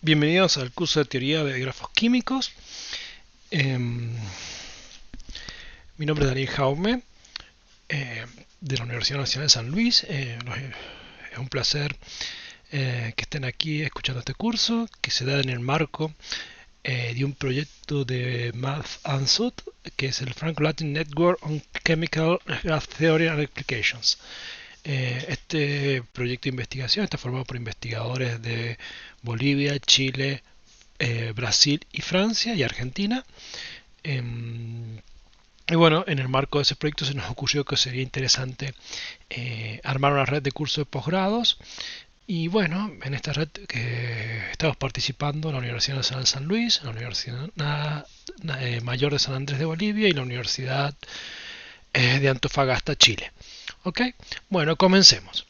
Bienvenidos al curso de teoría de grafos químicos. Mi nombre es Daniel Jaume, de la Universidad Nacional de San Luis. Es un placer que estén aquí escuchando este curso, que se da en el marco de un proyecto de Math and Sud, que es el Franco-Latin Network on Chemical Graph Theory and Applications. Este proyecto de investigación está formado por investigadores de Bolivia, Chile, Brasil y Francia y Argentina. Y bueno, en el marco de ese proyecto se nos ocurrió que sería interesante armar una red de cursos de posgrados. Y bueno, en esta red que estamos participando la Universidad Nacional de San Luis, la Universidad Mayor de San Andrés de Bolivia y la Universidad de Antofagasta, Chile. ¿Ok? Bueno, comencemos.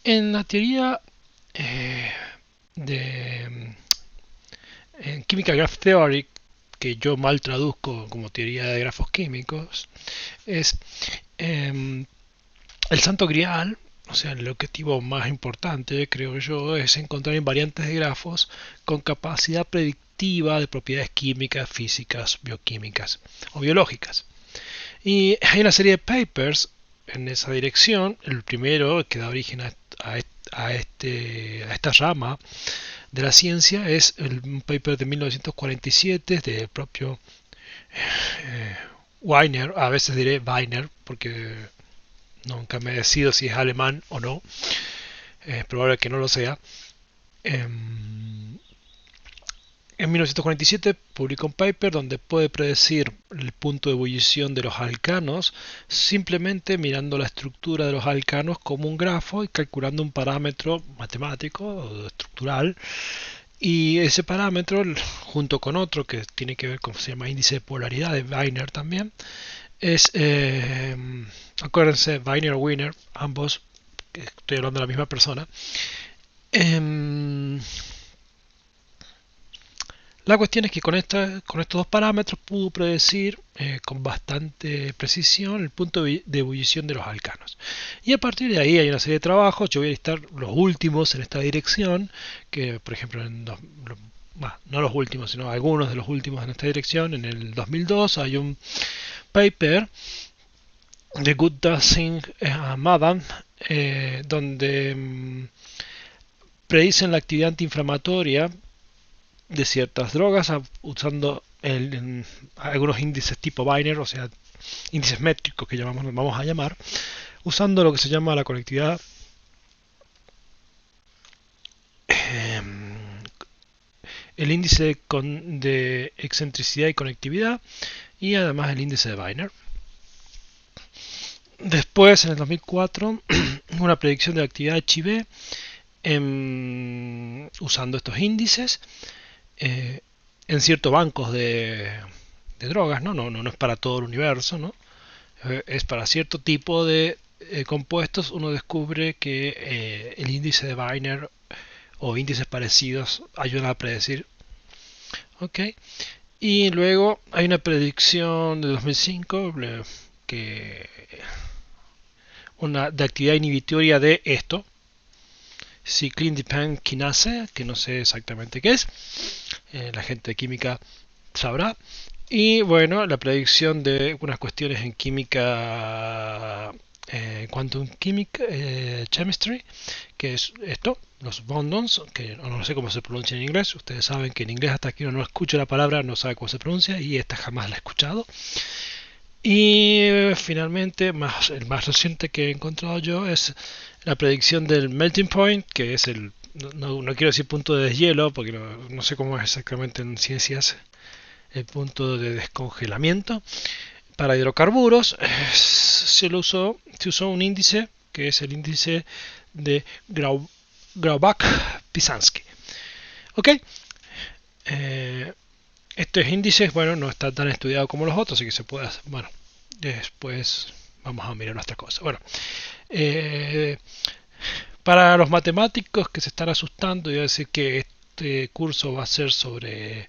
En la teoría de en Chemical Graph Theory, que yo mal traduzco como teoría de grafos químicos, es el santo grial, o sea, el objetivo más importante, creo yo, es encontrar invariantes de grafos con capacidad predictiva de propiedades químicas, físicas, bioquímicas o biológicas. Y hay una serie de papers en esa dirección. El primero que da origen a esta rama de la ciencia es un paper de 1947 del propio Weiner, a veces diré Weiner porque nunca me decido si es alemán o no, es probable que no lo sea. En 1947 publicó un paper donde puede predecir el punto de ebullición de los alcanos simplemente mirando la estructura de los alcanos como un grafo y calculando un parámetro matemático o estructural. Y ese parámetro, junto con otro que tiene que ver con se llama índice de polaridad de Wiener también, es, acuérdense, Wiener o Wiener, ambos, estoy hablando de la misma persona. Eh, la cuestión es que con estos dos parámetros pudo predecir con bastante precisión el punto de ebullición de los alcanos. Y a partir de ahí hay una serie de trabajos, yo voy a listar los últimos en esta dirección, que por ejemplo no los últimos, sino algunos de los últimos en esta dirección. En el 2002 hay un paper de Gudda-Singh Madan, donde predicen la actividad antiinflamatoria de ciertas drogas usando algunos índices tipo Wiener, o sea, índices métricos que vamos a llamar, usando lo que se llama la conectividad el índice de excentricidad y conectividad y además el índice de Wiener. Después, en el 2004, una predicción de la actividad HIV usando estos índices en ciertos bancos de drogas, ¿no? Es para todo el universo, ¿no? Es para cierto tipo de compuestos. Uno descubre que el índice de Wiener o índices parecidos ayudan a predecir. ¿Ok? Y luego hay una predicción de 2005 que una de actividad inhibitoria de esto, Cyclin Dependent Kinase, que no sé exactamente qué es, la gente de química sabrá. Y bueno, la predicción de unas cuestiones en química, quantum chemistry, que es esto, los bondons, que no sé cómo se pronuncia en inglés. Ustedes saben que en inglés hasta que uno no escucha la palabra no sabe cómo se pronuncia, y esta jamás la he escuchado. Y finalmente, el más reciente que he encontrado yo es la predicción del melting point, que es no quiero decir punto de deshielo, porque no sé cómo es exactamente en ciencias el punto de descongelamiento. Para hidrocarburos se usó un índice que es el índice de Graubach-Pisansky. ¿Ok? Estos índices, bueno, no está tan estudiado como los otros, así que se puede hacer, bueno, después vamos a mirar nuestras cosas. Bueno, para los matemáticos que se están asustando, yo voy a decir que este curso va a ser sobre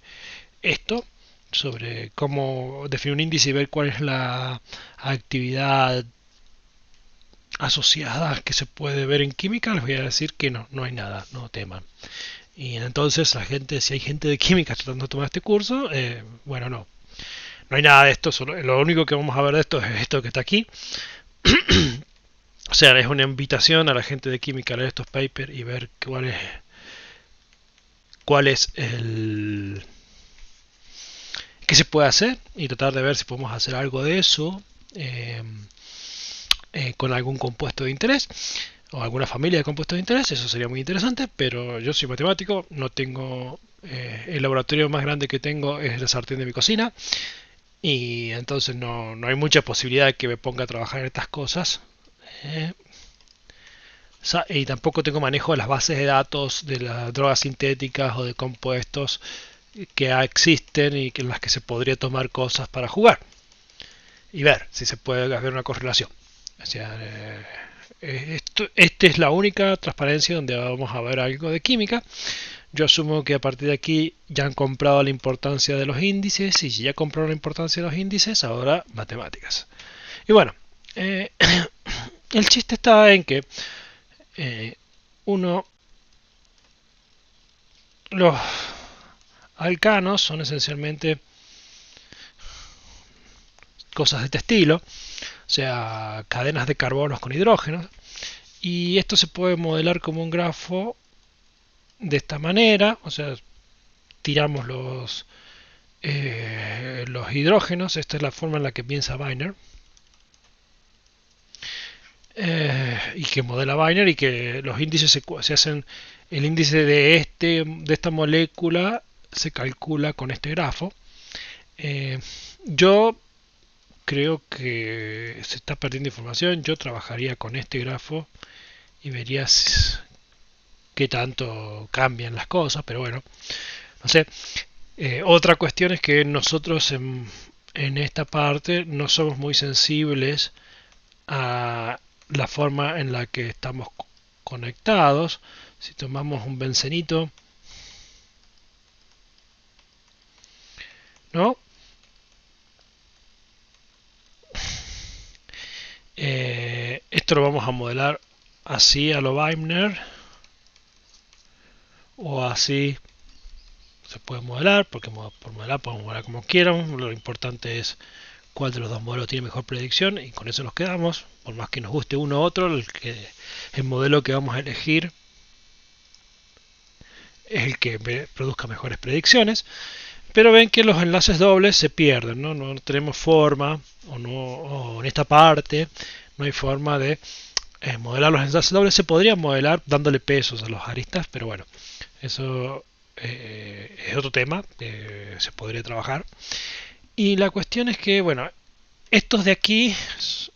esto, sobre cómo definir un índice y ver cuál es la actividad asociadas que se puede ver en química, les voy a decir que no hay nada, no teman. Y entonces la gente, si hay gente de química tratando de tomar este curso, bueno, no hay nada de esto, lo único que vamos a ver de esto es esto que está aquí. O sea, es una invitación a la gente de química a leer estos papers y ver cuál es el qué se puede hacer y tratar de ver si podemos hacer algo de eso con algún compuesto de interés o alguna familia de compuestos de interés. Eso sería muy interesante, pero yo soy matemático, no tengo el laboratorio más grande que tengo es la sartén de mi cocina y entonces no hay mucha posibilidad de que me ponga a trabajar en estas cosas. eh, y tampoco tengo manejo de las bases de datos de las drogas sintéticas o de compuestos que existen y en las que se podría tomar cosas para jugar y ver si se puede hacer una correlación. O sea, esta es la única transparencia donde vamos a ver algo de química. Yo asumo que a partir de aquí ya han comprado la importancia de los índices y si ya compraron la importancia de los índices, ahora matemáticas. Y bueno, el chiste está en que uno, los alcanos son esencialmente cosas de este estilo, o sea, cadenas de carbonos con hidrógenos, y esto se puede modelar como un grafo de esta manera, o sea, tiramos los hidrógenos, esta es la forma en la que piensa Wiener, y que modela Wiener y que los índices se hacen, el índice de esta molécula se calcula con este grafo. Yo creo que se está perdiendo información, yo trabajaría con este grafo y verías qué tanto cambian las cosas, pero bueno, no sé. Otra cuestión es que nosotros en esta parte no somos muy sensibles a la forma en la que estamos conectados. Si tomamos un bencenito, ¿no? Esto lo vamos a modelar así a lo Wiener o así se puede modelar, porque por modelar podemos modelar como quieran, lo importante es cuál de los dos modelos tiene mejor predicción y con eso nos quedamos, por más que nos guste uno u otro, el modelo que vamos a elegir es el que produzca mejores predicciones, pero ven que los enlaces dobles se pierden, no tenemos forma, o en esta parte no hay forma de modelar los enlaces dobles. Se podría modelar dándole pesos a los aristas, pero bueno, eso es otro tema, se podría trabajar. Y la cuestión es que, bueno, estos de aquí,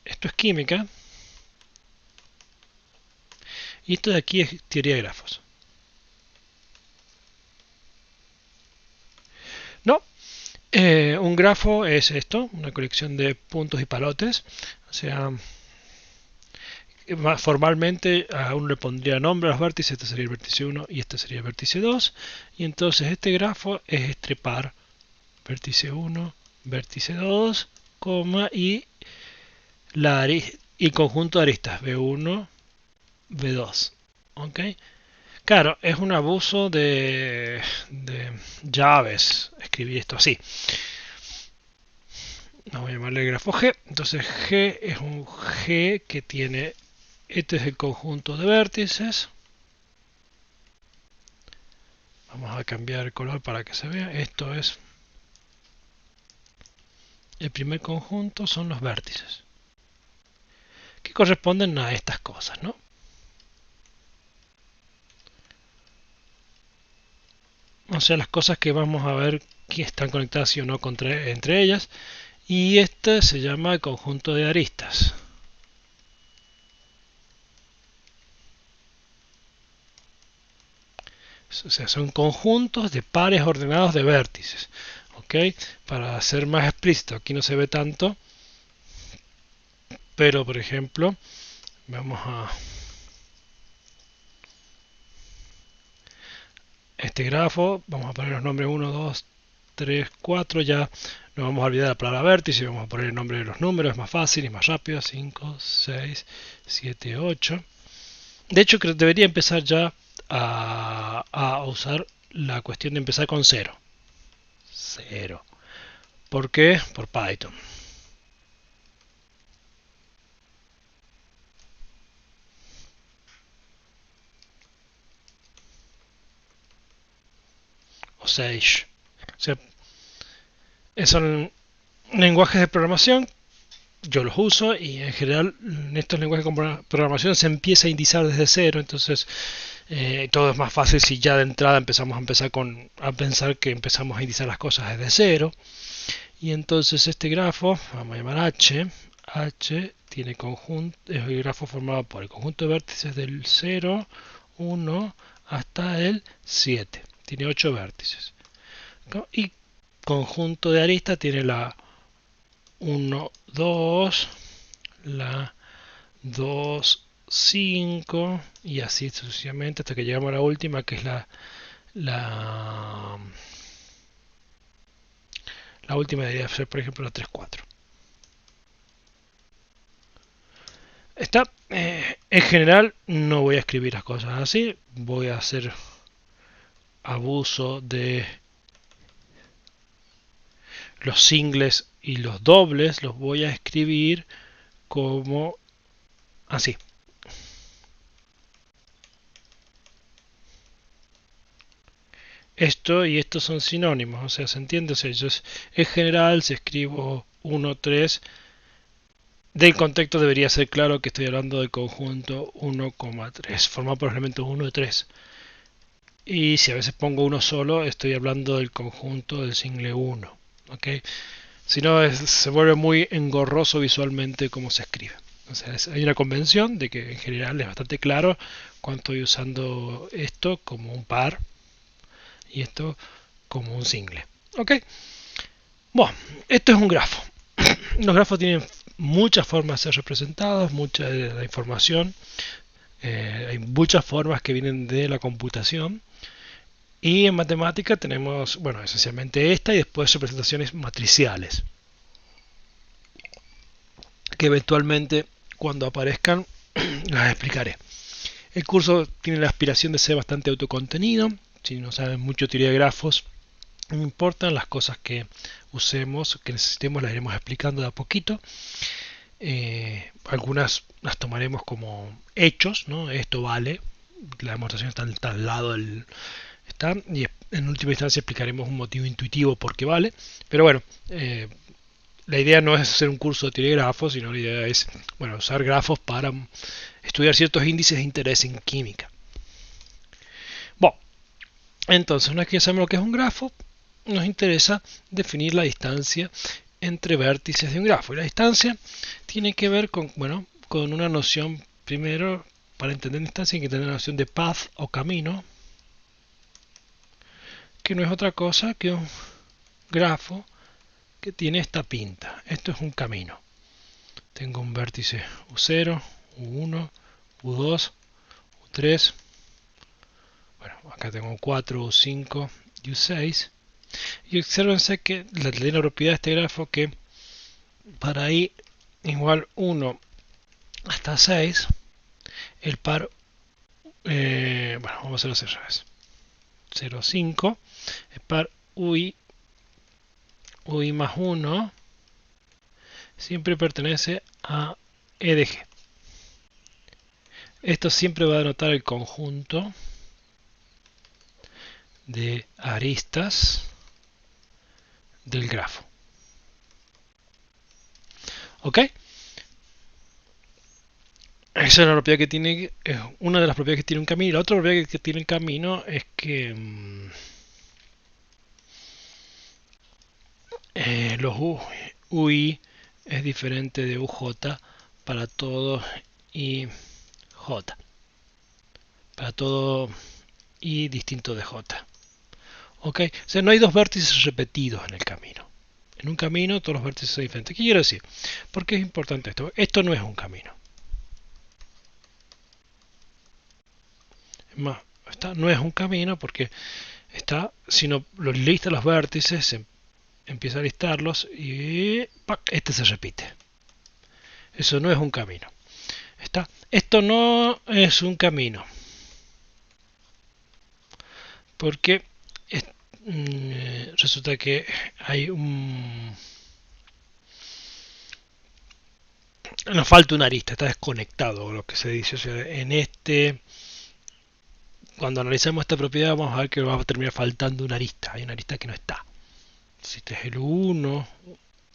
esto es química, y esto de aquí es teoría de grafos. No, un grafo es esto, una colección de puntos y palotes, o sea, formalmente a uno le pondría nombre a los vértices, este sería el vértice 1 y este sería el vértice 2, y entonces este grafo es estrepar vértice 1, vértice 2, y y conjunto de aristas B1, B2. ¿Ok? Claro, es un abuso de llaves escribir esto así. Vamos a llamarle el grafo G. Entonces G es un G que tiene, este es el conjunto de vértices. Vamos a cambiar el color para que se vea. Esto es el primer conjunto, son los vértices que corresponden a estas cosas, ¿no? O sea, las cosas que vamos a ver que están conectadas sí o no entre ellas. Y este se llama el conjunto de aristas. O sea, son conjuntos de pares ordenados de vértices. ¿Ok? Para ser más explícito, aquí no se ve tanto. Pero, por ejemplo, vamos a este grafo, vamos a poner los nombres 1, 2, 3, 4, ya No vamos a olvidar la palabra vértice, vamos a poner el nombre de los números, es más fácil y más rápido. 5, 6, 7, 8. De hecho, creo que debería empezar ya a usar la cuestión de empezar con 0. 0. ¿Por qué? Por Python. O Sage. O sea, son lenguajes de programación, yo los uso y en general en estos lenguajes de programación se empieza a indizar desde cero, entonces todo es más fácil si ya de entrada empezamos a pensar que empezamos a indizar las cosas desde cero. Y entonces este grafo, vamos a llamar H tiene conjunto, es el grafo formado por el conjunto de vértices del 0, 1 hasta el 7. Tiene 8 vértices. Y conjunto de aristas tiene la 1, 2, la 2, 5 y así sucesivamente hasta que llegamos a la última que es la, la última debería ser por ejemplo la 3, 4. En general no voy a escribir las cosas así, voy a hacer abuso de los singles y los dobles, los voy a escribir como así. Esto y esto son sinónimos, o sea, ¿se entiende? O sea, en general, si escribo 1, 3, del contexto debería ser claro que estoy hablando del conjunto 1,3, formado por los elementos 1 y 3. Y si a veces pongo uno solo, estoy hablando del conjunto del single 1. ¿Okay? Si no, se vuelve muy engorroso visualmente cómo se escribe. O sea, hay una convención de que en general es bastante claro cuando estoy usando esto como un par y esto como un single. ¿Ok? Bueno, esto es un grafo. Los grafos tienen muchas formas de ser representados, mucha de la información. Hay muchas formas que vienen de la computación. Y en matemática tenemos, bueno, esencialmente esta y después representaciones matriciales. Que eventualmente, cuando aparezcan, las explicaré. El curso tiene la aspiración de ser bastante autocontenido. Si no saben mucho teoría de grafos, no importan las cosas que usemos, que necesitemos, las iremos explicando de a poquito. Algunas las tomaremos como hechos, ¿no? Esto vale, la demostración está al lado del... y en última instancia explicaremos un motivo intuitivo por qué vale. Pero bueno, la idea no es hacer un curso de teoría de grafos, sino la idea es usar grafos para estudiar ciertos índices de interés en química. Bueno, entonces, una vez que ya sabemos lo que es un grafo, nos interesa definir la distancia entre vértices de un grafo. Y la distancia tiene que ver con una noción, primero, para entender distancia hay que tener la noción de path o camino, que no es otra cosa que un grafo que tiene esta pinta. Esto es un camino. Tengo un vértice U0, U1, U2, U3. Bueno, acá tengo un 4, U5 y U6. Y observense que la propiedad de este grafo que para i igual 1 hasta 6, el par, vamos a hacerlo otra vez. 0, 5, el par UI más 1 siempre pertenece a E de G. Esto siempre va a denotar el conjunto de aristas del grafo. ¿Ok? Esa es la propiedad que tiene, es una de las propiedades que tiene un camino. La otra propiedad que tiene el camino es que los UI es diferente de UJ para todo I J. Para todo I distinto de J. ¿Ok? O sea, no hay dos vértices repetidos en el camino. En un camino todos los vértices son diferentes. ¿Qué quiero decir? ¿Por qué es importante esto? Esto no es un camino. Es más, no es un camino porque está, si no lo lista los vértices, empiezo a listarlos y ¡pac! Este se repite. Eso no es un camino. ¿Está? Esto no es un camino. Porque resulta que hay nos falta una arista, está desconectado lo que se dice. O sea, cuando analizamos esta propiedad vamos a ver que va a terminar faltando una arista. Hay una arista que no está. Si este es el U1,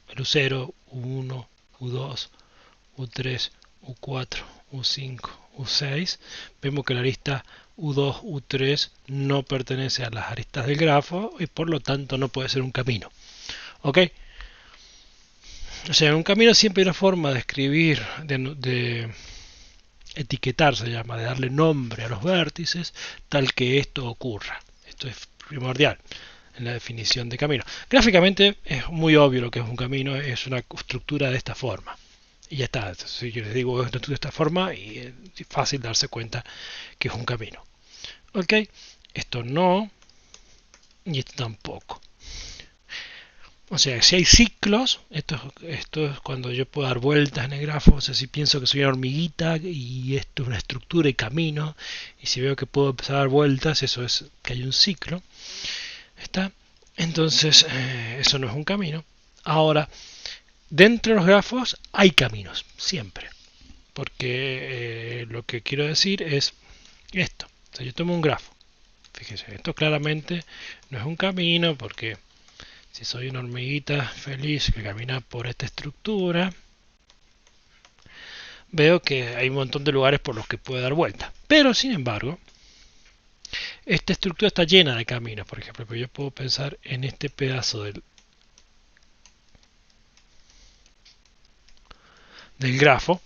el U0, U1, U2, U3, U4, U5, U6, vemos que la arista U2, U3 no pertenece a las aristas del grafo y por lo tanto no puede ser un camino. ¿Ok? O sea, en un camino siempre hay una forma de escribir, de etiquetar, se llama, de darle nombre a los vértices, tal que esto ocurra. Esto es primordial en la definición de camino. Gráficamente es muy obvio lo que es un camino, es una estructura de esta forma. Y ya está, si yo les digo una estructura de esta forma, y es fácil darse cuenta que es un camino. ¿Ok? Esto no, y esto tampoco. O sea, si hay ciclos, esto es cuando yo puedo dar vueltas en el grafo. O sea, si pienso que soy una hormiguita y esto es una estructura y camino, y si veo que puedo empezar a dar vueltas, eso es que hay un ciclo. ¿Está? Entonces, eso no es un camino. Ahora, dentro de los grafos hay caminos, siempre. Porque lo que quiero decir es esto. O sea, yo tomo un grafo. Fíjense, esto claramente no es un camino porque si soy una hormiguita feliz que camina por esta estructura, veo que hay un montón de lugares por los que puedo dar vuelta. Pero, sin embargo, esta estructura está llena de caminos. Por ejemplo, yo puedo pensar en este pedazo del grafo.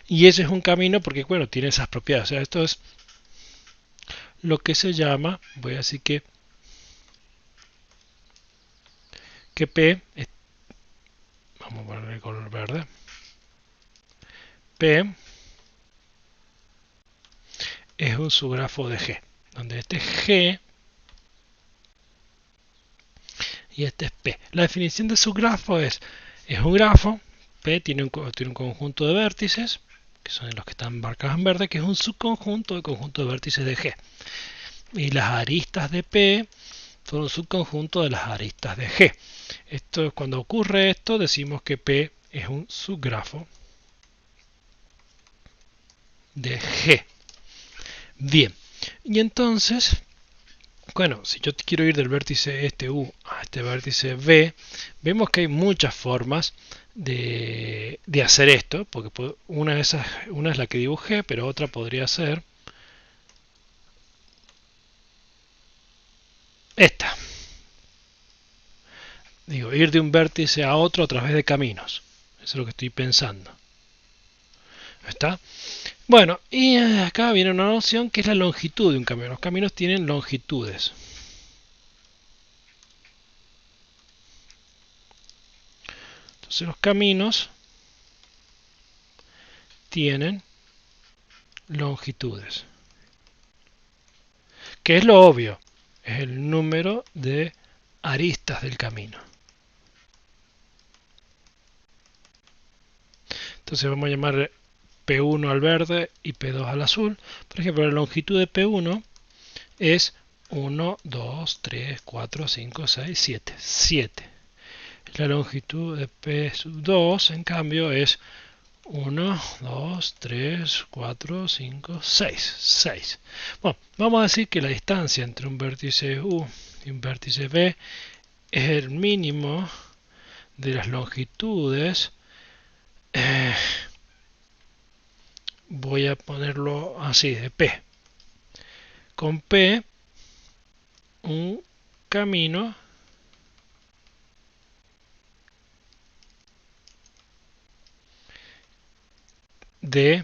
Y ese es un camino porque, bueno, tiene esas propiedades. O sea, esto es lo que se llama, voy a decir que P, vamos a poner el color verde, P es un subgrafo de G, donde este es G y este es P. La definición de subgrafo es un grafo, P tiene un conjunto de vértices, que son los que están marcados en verde, que es un subconjunto del conjunto de vértices de G. Y las aristas de P son un subconjunto de las aristas de G. Esto, cuando ocurre esto, decimos que P es un subgrafo de G. Bien, y entonces, bueno, si yo quiero ir del vértice este U a este vértice B, vemos que hay muchas formas de hacer esto, porque una es la que dibujé, pero otra podría ser esta. Digo, ir de un vértice a otro a través de caminos. Eso es lo que estoy pensando. ¿Está? Bueno, y acá viene una noción que es la longitud de un camino. Los caminos tienen longitudes. Entonces los caminos tienen longitudes. ¿Qué es lo obvio? Es el número de aristas del camino. Entonces vamos a llamar P1 al verde y P2 al azul. Por ejemplo, la longitud de P1 es 1, 2, 3, 4, 5, 6, 7. 7. La longitud de P2, en cambio, es 1, 2, 3, 4, 5, 6. 6. Bueno, vamos a decir que la distancia entre un vértice U y un vértice B es el mínimo de las longitudes. Voy a ponerlo así, de P. Con P, un camino de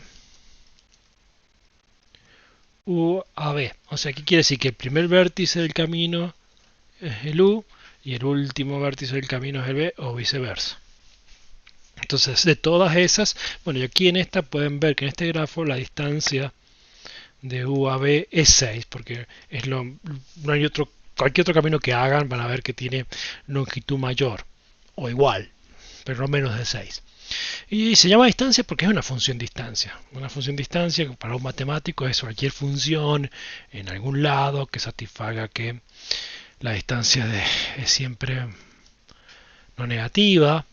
U a B. O sea, ¿qué quiere decir? Que el primer vértice del camino es el U y el último vértice del camino es el B, o viceversa. Entonces, de todas esas, bueno, y aquí en esta pueden ver que en este grafo la distancia de U a B es 6, porque no hay otro cualquier otro camino que hagan van a ver que tiene longitud mayor o igual, pero no menos de 6. Y se llama distancia porque es una función distancia. Una función distancia para un matemático es cualquier función en algún lado que satisfaga que la distancia es siempre no negativa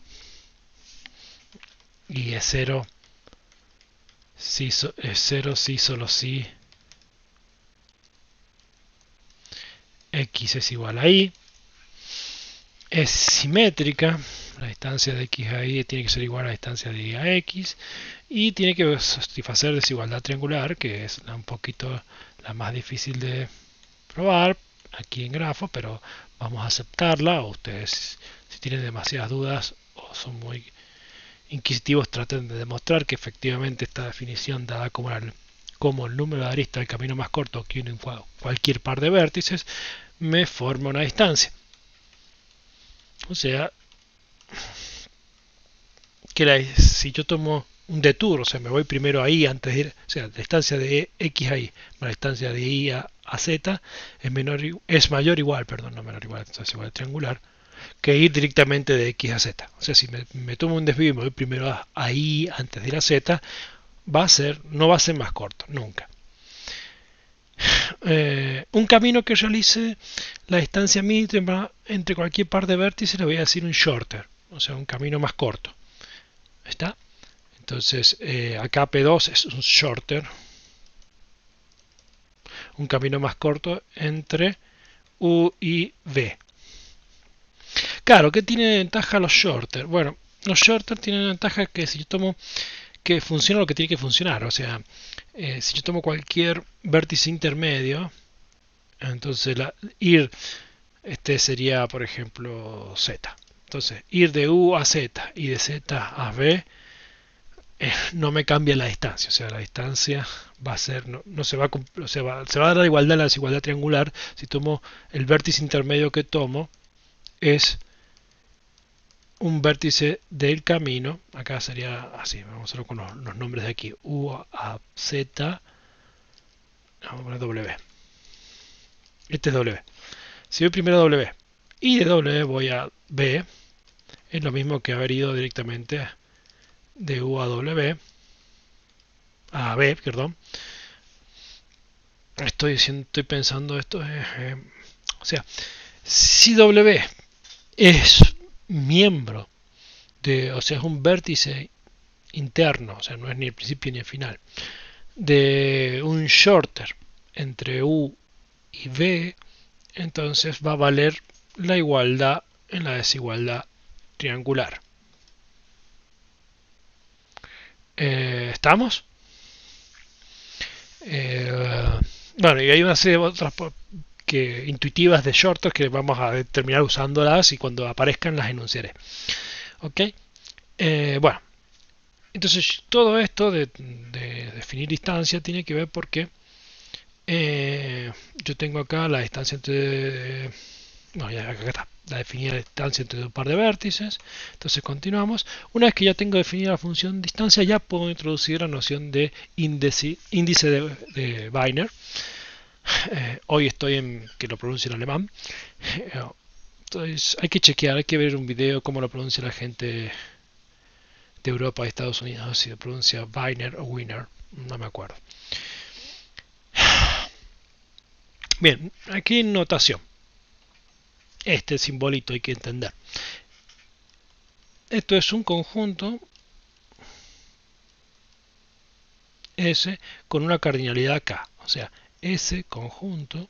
y es cero si es cero si solo si x es igual a y. Es simétrica, la distancia de x a y tiene que ser igual a la distancia de y a x, y tiene que satisfacer desigualdad triangular, que es un poquito la más difícil de probar aquí en grafo, pero vamos a aceptarla. O ustedes, si tienen demasiadas dudas o son muy inquisitivos, traten de demostrar que efectivamente esta definición, dada como el número de aristas del camino más corto que une cualquier par de vértices, me forma una distancia. O sea, que si yo tomo un detour, o sea, me voy primero ahí antes de ir, o sea, la distancia de x a y, la distancia de y a z es mayor igual, perdón, no menor igual, entonces igual triangular, que ir directamente de x a z. O sea, si me tomo un desvío y me voy primero a y antes de ir a z, no va a ser más corto, nunca. Un camino que realice la distancia mínima entre cualquier par de vértices le voy a decir un shorter, o sea, un camino más corto. ¿Está? Entonces, acá P2 es un shorter, un camino más corto entre U y V. Claro, ¿qué tiene de ventaja los shorter? Bueno, los shorter tienen ventaja que si yo tomo que funciona lo que tiene que funcionar, o sea, si yo tomo cualquier vértice intermedio, entonces este sería, por ejemplo, Z. Entonces, ir de U a Z y de Z a V no me cambia la distancia, o sea, la distancia va a ser, no se va a o sea, se va a dar la igualdad, la desigualdad triangular. Si tomo el vértice intermedio que tomo, es un vértice del camino, acá sería así, vamos a hacerlo con los nombres de aquí, U a Z, vamos a poner W, este es W. Si voy primero a W y de W voy a B, es lo mismo que haber ido directamente de U a W, a B, perdón. Estoy pensando esto, o sea, si W es miembro o sea, es un vértice interno, o sea, no es ni el principio ni el final, de un shorter entre U y V, entonces va a valer la igualdad en la desigualdad triangular. ¿Estamos? Bueno, y hay una serie de otras intuitivas de shorters que vamos a terminar usándolas y cuando aparezcan las enunciaré. ¿Ok? Bueno, entonces todo esto de definir distancia tiene que ver porque yo tengo acá la distancia entre... no, ya acá está. La definida distancia entre un par de vértices. Entonces continuamos. Una vez que ya tengo definida la función distancia, ya puedo introducir la noción de índice de Wiener. Hoy estoy en que lo pronuncio en alemán. Entonces hay que chequear, hay que ver un video cómo lo pronuncia la gente de Europa y Estados Unidos, si se pronuncia Wiener o Wiener, no me acuerdo. Bien, aquí notación. Este simbolito hay que entender. Esto es un conjunto S con una cardinalidad K. O sea, S conjunto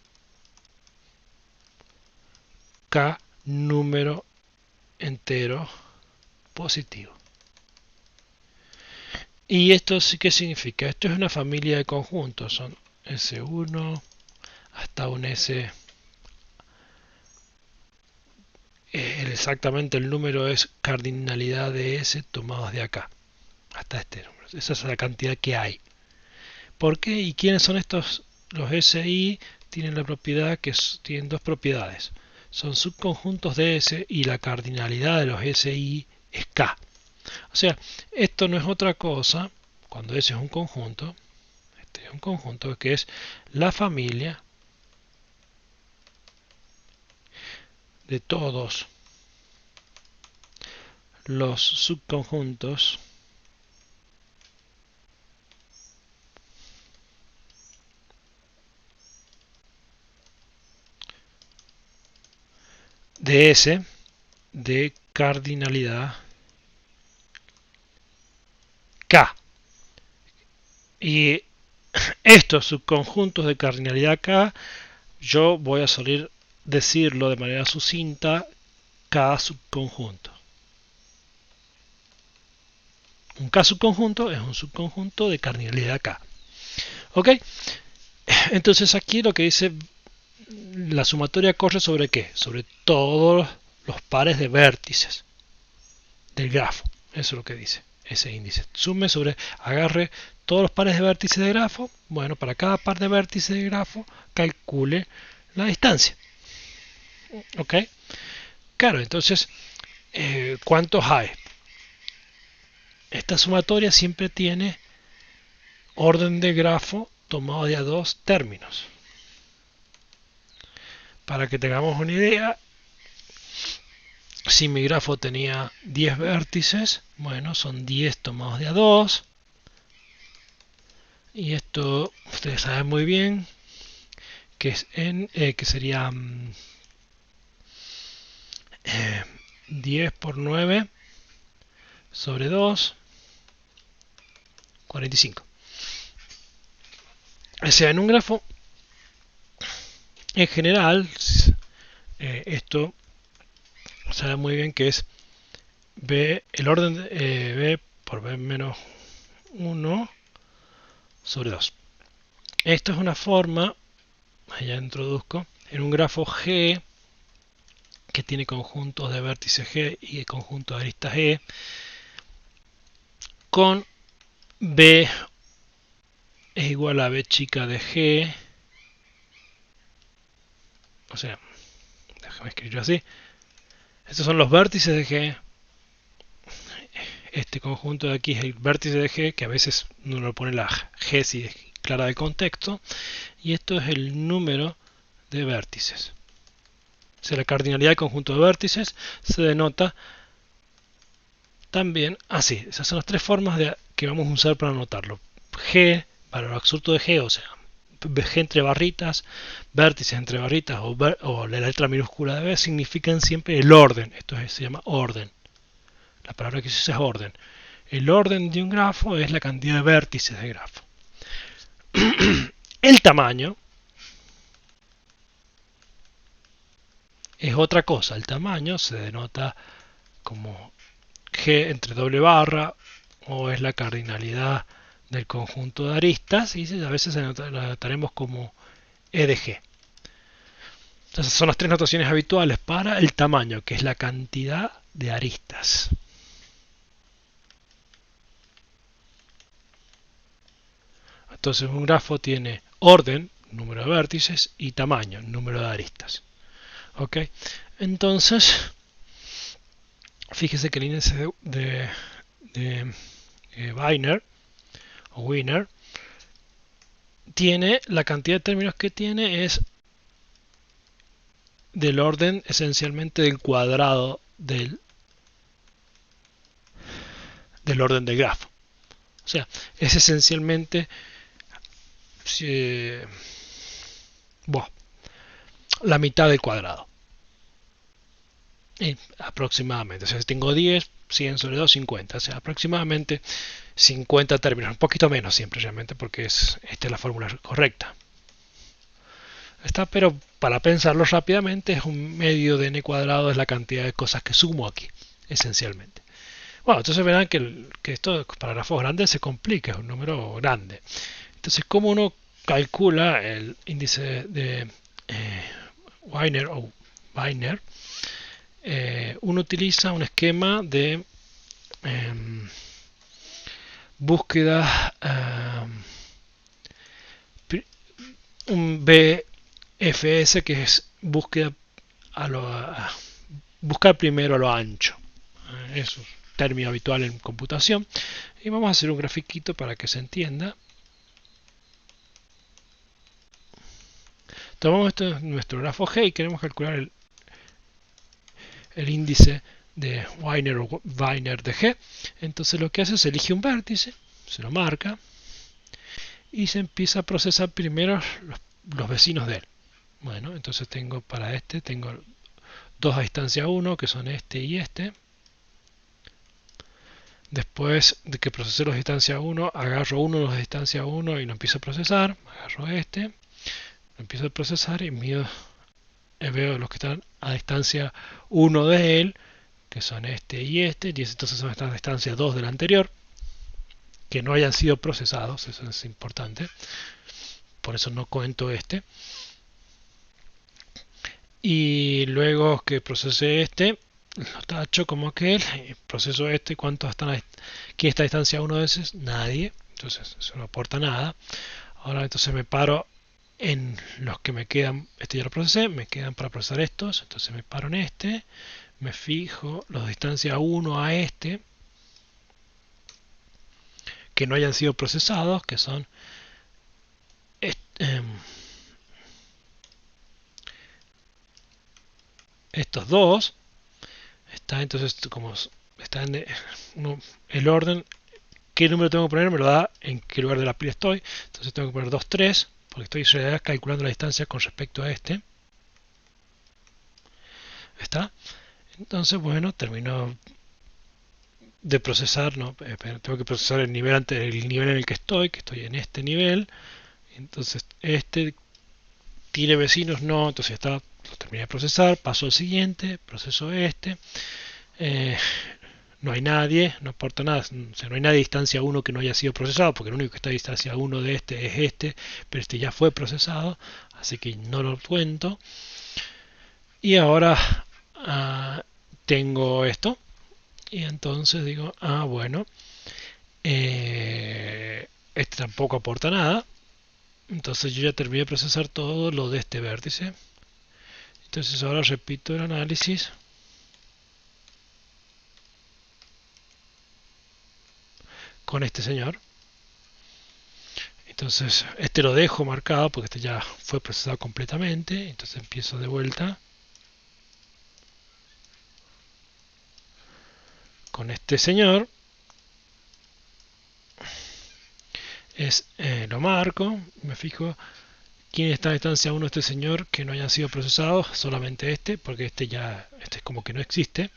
K número entero positivo. ¿Y esto sí qué significa? Esto es una familia de conjuntos. Son S1 hasta un S. Exactamente el número es cardinalidad de S tomados de acá. Hasta este número. Esa es la cantidad que hay. ¿Por qué? ¿Y quiénes son estos? Los SI tienen la propiedad que tienen dos propiedades. Son subconjuntos de S y la cardinalidad de los SI es K. O sea, esto no es otra cosa, cuando S es un conjunto, este es un conjunto que es la familia de todos los subconjuntos de S de cardinalidad K. Y estos subconjuntos de cardinalidad K, yo voy a soler decirlo de manera sucinta, K subconjunto. Un K subconjunto es un subconjunto de cardinalidad K. ¿Ok? Entonces aquí lo que dice, la sumatoria corre sobre ¿qué? Sobre todos los pares de vértices del grafo. Eso es lo que dice ese índice. Sume sobre, agarre todos los pares de vértices de grafo. Bueno, para cada par de vértices de grafo, calcule la distancia. ¿Ok? Claro, entonces, ¿cuántos hay? Esta sumatoria siempre tiene orden de grafo tomado de a dos términos. Para que tengamos una idea, si mi grafo tenía 10 vértices, bueno, son 10 tomados de a 2. Y esto ustedes saben muy bien que es que sería 10 por 9 sobre 2, 45. O sea, en un grafo, en general, esto sabe muy bien que es B, el orden de B por B menos 1 sobre 2. Esto es una forma, ya introduzco, en un grafo G que tiene conjuntos de vértices G y conjuntos de aristas E, con B es igual a B chica de G, o sea, déjame escribirlo así. Estos son los vértices de G. Este conjunto de aquí es el vértice de G, que a veces uno lo pone la G si es clara de contexto, y esto es el número de vértices. O sea, la cardinalidad del conjunto de vértices se denota también así. Esas son las tres formas que vamos a usar para anotarlo. G, valor absoluto de G, o sea, G entre barritas, vértices entre barritas o la letra minúscula de B significan siempre el orden. Esto se llama orden. La palabra que se usa es orden. El orden de un grafo es la cantidad de vértices de grafo. El tamaño es otra cosa. El tamaño se denota como G entre doble barra, o es la cardinalidad del conjunto de aristas, y a veces la anotaremos como E de G. Entonces son las tres notaciones habituales para el tamaño, que es la cantidad de aristas. Entonces un grafo tiene orden, número de vértices, y tamaño, número de aristas. ¿Ok? Entonces, fíjese que el índice de Wiener o Wiener tiene la cantidad de términos que tiene es del orden esencialmente del cuadrado del orden del grafo. O sea, es esencialmente la mitad del cuadrado. Y aproximadamente. O sea, si tengo 10, 100 sobre 2, 50. O sea, aproximadamente 50 términos. Un poquito menos siempre realmente porque esta es la fórmula correcta. Pero para pensarlo rápidamente, es un medio de n cuadrado, es la cantidad de cosas que sumo aquí, esencialmente. Bueno, entonces verán que esto para grafos grandes se complica, es un número grande. Entonces, ¿cómo uno calcula el índice de Wiener o Wiener? Uno utiliza un esquema de búsqueda, un BFS, que es búsqueda buscar primero a lo ancho. Es un término habitual en computación. Y vamos a hacer un grafiquito para que se entienda. Tomamos nuestro grafo G y queremos calcular el índice de Wiener o Wiener de G. Entonces lo que hace es elige un vértice, se lo marca y se empieza a procesar primero los vecinos de él. Bueno, entonces tengo para este, tengo dos a distancia 1 que son este y este. Después de que procesé los de distancia 1, agarro uno de los de distancia 1 y lo empiezo a procesar. Agarro este, lo empiezo a procesar y veo los que están a distancia 1 de él, que son este y este, y entonces son a distancia 2 del anterior, que no hayan sido procesados, eso es importante. Por eso no cuento este. Y luego que procesé este, lo tacho como aquel, proceso este, ¿cuántos están? ¿Quién está a distancia 1 de esos? Nadie, entonces eso no aporta nada. Ahora entonces me paro en los que me quedan, este ya lo procesé, me quedan para procesar estos, entonces me paro en este, me fijo los de distancia 1 a este, que no hayan sido procesados, que son estos dos. Está entonces como está en el orden, qué número tengo que poner me lo da en qué lugar de la pila estoy. Entonces tengo que poner 2, 3, porque estoy en realidad calculando la distancia con respecto a este. ¿Está? Entonces, bueno, termino de procesar, ¿no? Tengo que procesar el nivel en el que estoy en este nivel. Entonces, este tiene vecinos, no, entonces está, lo terminé de procesar, paso al siguiente, proceso este. No hay nadie, no aporta nada, o sea, no hay nadie a distancia 1 que no haya sido procesado, porque el único que está a distancia 1 de este es este, pero este ya fue procesado, así que no lo cuento. Y ahora tengo esto, y entonces digo, bueno, este tampoco aporta nada, entonces yo ya terminé de procesar todo lo de este vértice. Entonces ahora repito el análisis. Con este señor. Entonces este lo dejo marcado porque este ya fue procesado completamente. Entonces empiezo de vuelta con este señor. Lo marco, me fijo quién está a distancia 1 de este señor que no hayan sido procesados, solamente este, porque este es como que no existe.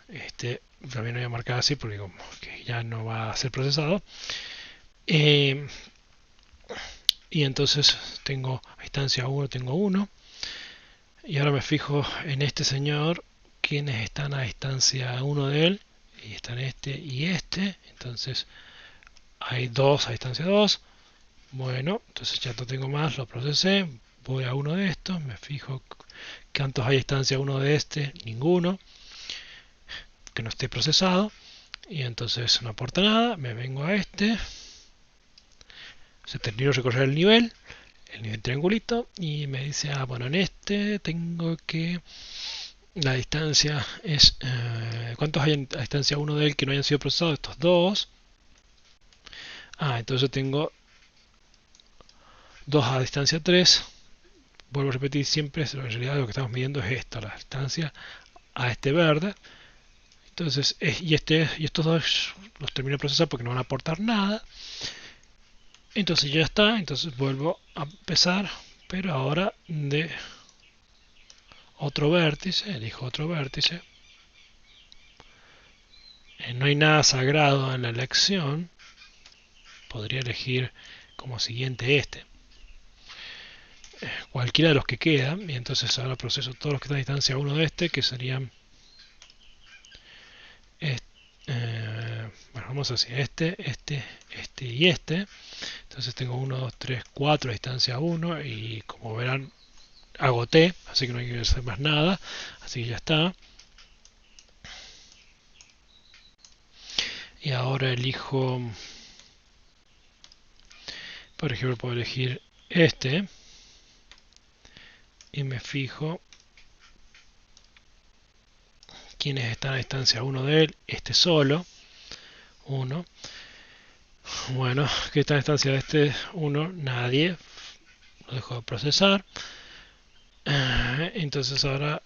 Este también lo voy a marcar así porque como que ya no va a ser procesado. Y entonces tengo a distancia 1, tengo 1. Y ahora me fijo en este señor, quienes están a distancia 1 de él, y están este y este. Entonces hay 2 a distancia 2. Bueno, entonces ya no tengo más, lo procesé. Voy a uno de estos, me fijo cuántos hay a distancia 1 de este, ninguno, que no esté procesado. Y entonces no aporta nada, me vengo a este. Se terminó de recorrer el nivel triangulito, y me dice, bueno, en este tengo que la distancia es ¿cuántos hay a distancia 1 de él que no hayan sido procesados? Estos dos. Entonces tengo 2 a distancia 3. Vuelvo a repetir siempre, en realidad lo que estamos midiendo es esto, la distancia a este verde. Entonces, y estos dos los termino de procesar porque no van a aportar nada. Entonces ya está, entonces vuelvo a empezar, pero ahora de otro vértice, elijo otro vértice. No hay nada sagrado en la elección, podría elegir como siguiente este. Cualquiera de los que quedan, y entonces ahora proceso todos los que están a distancia 1 de este, que serían bueno, vamos así, este y este. Entonces tengo 1, 2, 3, 4 a distancia 1, y como verán agoté, así que no hay que hacer más nada, así que ya está. Y ahora elijo, por ejemplo, puedo elegir este y me fijo quienes están a distancia 1 de él, este solo, 1. Bueno, ¿qué está en instancia de este 1? Nadie. Lo dejo de procesar. Entonces ahora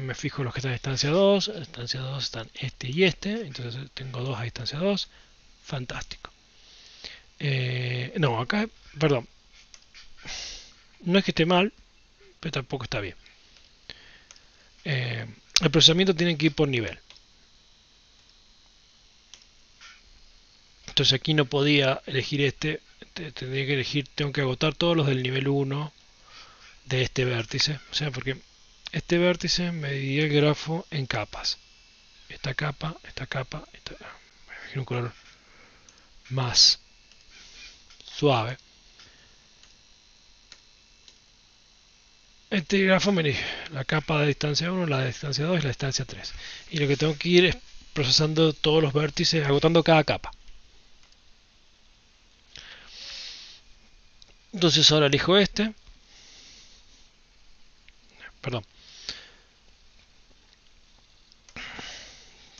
me fijo los que están en instancia 2. En instancia 2 están este y este. Entonces tengo 2 a instancia 2. Fantástico. No, acá, perdón. No es que esté mal, pero tampoco está bien. El procesamiento tiene que ir por nivel. Entonces aquí no podía elegir este. Tendría que elegir, tengo que agotar todos los del nivel 1 de este vértice. O sea, porque este vértice me dividía el grafo en capas. Esta capa, esta capa, me imagino un color más suave. Este grafo me elige la capa de distancia 1, la de distancia 2 y la distancia 3. Y lo que tengo que ir es procesando todos los vértices, agotando cada capa. Entonces ahora elijo este. Perdón.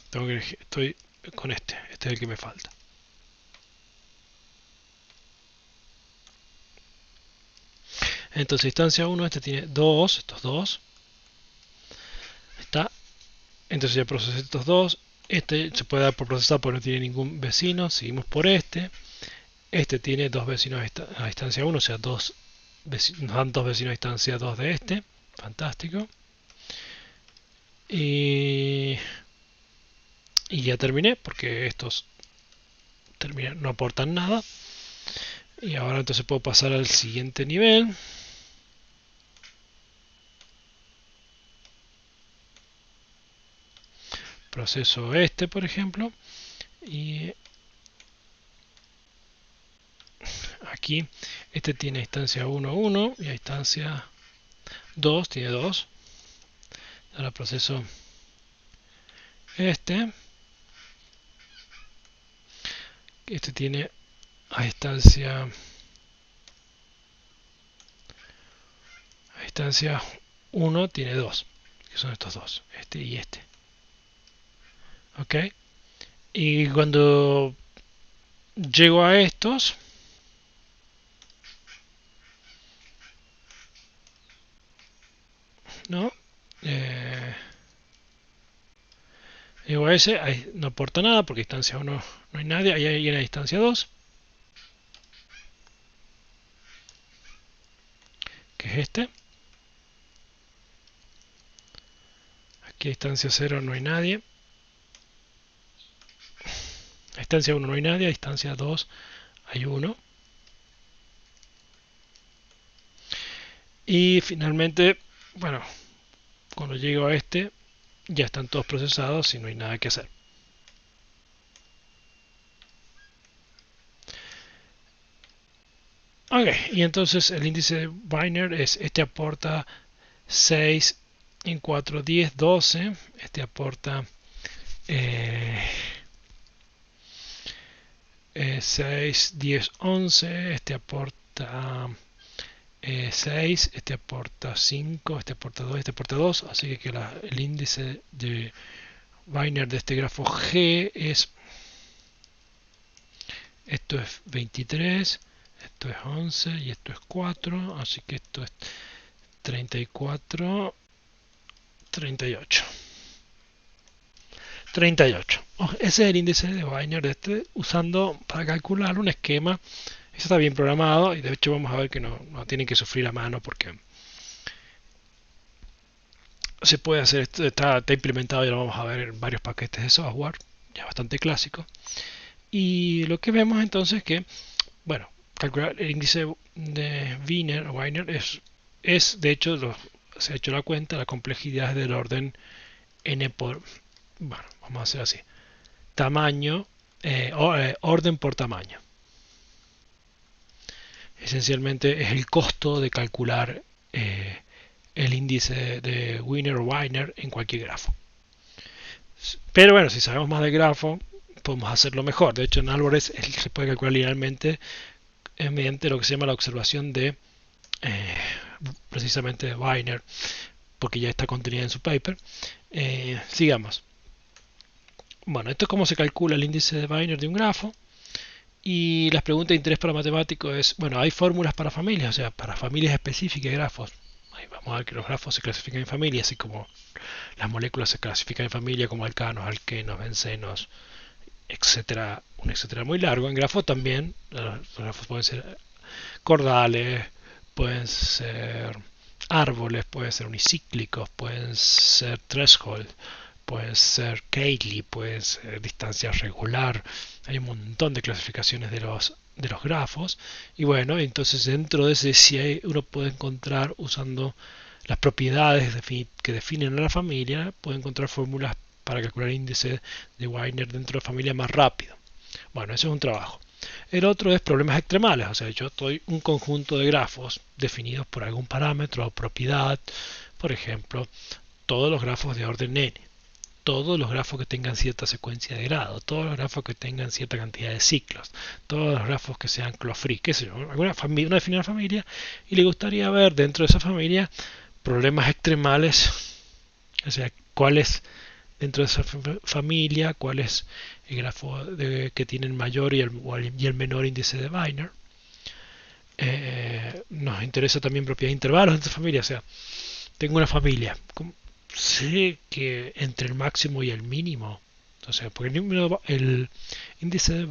Tengo que elegir, estoy con este. Este es el que me falta. Entonces distancia 1, este tiene 2, estos dos. Está. Entonces ya procesé estos dos. Este se puede dar por procesar porque no tiene ningún vecino. Seguimos por este. Este tiene dos vecinos a distancia 1, o sea, nos dan dos vecinos a distancia 2 de este. Fantástico. Y ya terminé porque estos no aportan nada. Y ahora entonces puedo pasar al siguiente nivel. Proceso este, por ejemplo. Y aquí este tiene instancia 1, 1 y a instancia 2 tiene 2. Ahora proceso este. Este tiene a distancia 1 tiene 2, que son estos dos, este y este. Ok. Y cuando llego a estos, ¿no? Llego a ese, ahí no aporta nada porque distancia 1 no hay nadie, ahí hay una distancia 2, que es este. Aquí a distancia 0 no hay nadie. A distancia 1 no hay nadie, a distancia 2 hay 1. Y finalmente, bueno, cuando llego a este, ya están todos procesados y no hay nada que hacer. Ok, y entonces el índice de Wiener es, este aporta 6 en 4, 10, 12. Este aporta 6, 10, 11. Este aporta 6. Este aporta 5. Este aporta 2. Este aporta 2. Así que el índice de Wiener de este grafo G es... Esto es 23. Esto es 11 y esto es 4. Así que esto es 34. 38. 38. Ese es el índice de Wiener de este, usando para calcular un esquema. Eso está bien programado y de hecho vamos a ver que no tienen que sufrir a mano porque se puede hacer esto, está implementado y lo vamos a ver en varios paquetes de software, ya bastante clásico. Y lo que vemos entonces es que, bueno, calcular el índice de Wiener es de hecho, se ha hecho la cuenta, la complejidad es del orden n por, bueno, vamos a hacer así, tamaño, orden por tamaño. Esencialmente es el costo de calcular el índice de Wiener o Wiener en cualquier grafo. Pero bueno, si sabemos más del grafo, podemos hacerlo mejor. De hecho, en Alvarez se puede calcular linealmente mediante lo que se llama la observación de precisamente de Wiener, porque ya está contenida en su paper. Sigamos. Bueno, esto es cómo se calcula el índice de Wiener de un grafo. Y las preguntas de interés para matemático es, bueno, hay fórmulas para familias, o sea, para familias específicas de grafos. Ahí vamos a ver que los grafos se clasifican en familias, así como las moléculas se clasifican en familia como alcanos, alquenos, bencenos, etcétera, un etcétera muy largo. En grafos también, los grafos pueden ser cordales, pueden ser árboles, pueden ser unicíclicos, pueden ser threshold, pueden ser Cayley, pueden ser distancia regular. Hay un montón de clasificaciones de los grafos. Y bueno, entonces dentro de ese CI uno puede encontrar, usando las propiedades que definen a la familia, puede encontrar fórmulas para calcular el índice de Wigner dentro de la familia más rápido. Bueno, eso es un trabajo. El otro es problemas extremales, o sea, yo doy un conjunto de grafos definidos por algún parámetro o propiedad, por ejemplo, todos los grafos de orden n, todos los grafos que tengan cierta secuencia de grado, todos los grafos que tengan cierta cantidad de ciclos, todos los grafos que sean clofree, qué sé yo, una definida familia, y le gustaría ver dentro de esa familia problemas extremales, o sea, cuáles dentro de esa familia, cuál es el grafo que tiene el mayor y el menor índice de Wigner. Nos interesa también propiedad de intervalos de esta familia, o sea, tengo una familia, sé que entre el máximo y el mínimo, o sea, porque el índice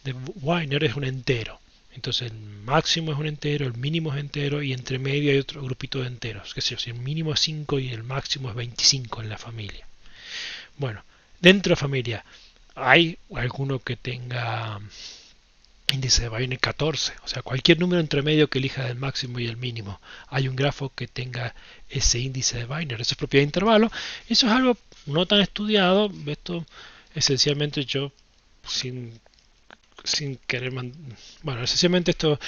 de Wigner es un entero, entonces el máximo es un entero, el mínimo es entero y entre medio hay otro grupito de enteros, que sé yo, si el mínimo es 5 y el máximo es 25 en la familia. Bueno, dentro de familia, ¿hay alguno que tenga índice de Wigner 14? O sea, cualquier número entre medio que elija del máximo y el mínimo. Hay un grafo que tenga ese índice de Wigner. Eso es propiedad de intervalo. Eso es algo no tan estudiado. Esto esencialmente yo, sin querer... Bueno, esencialmente esto...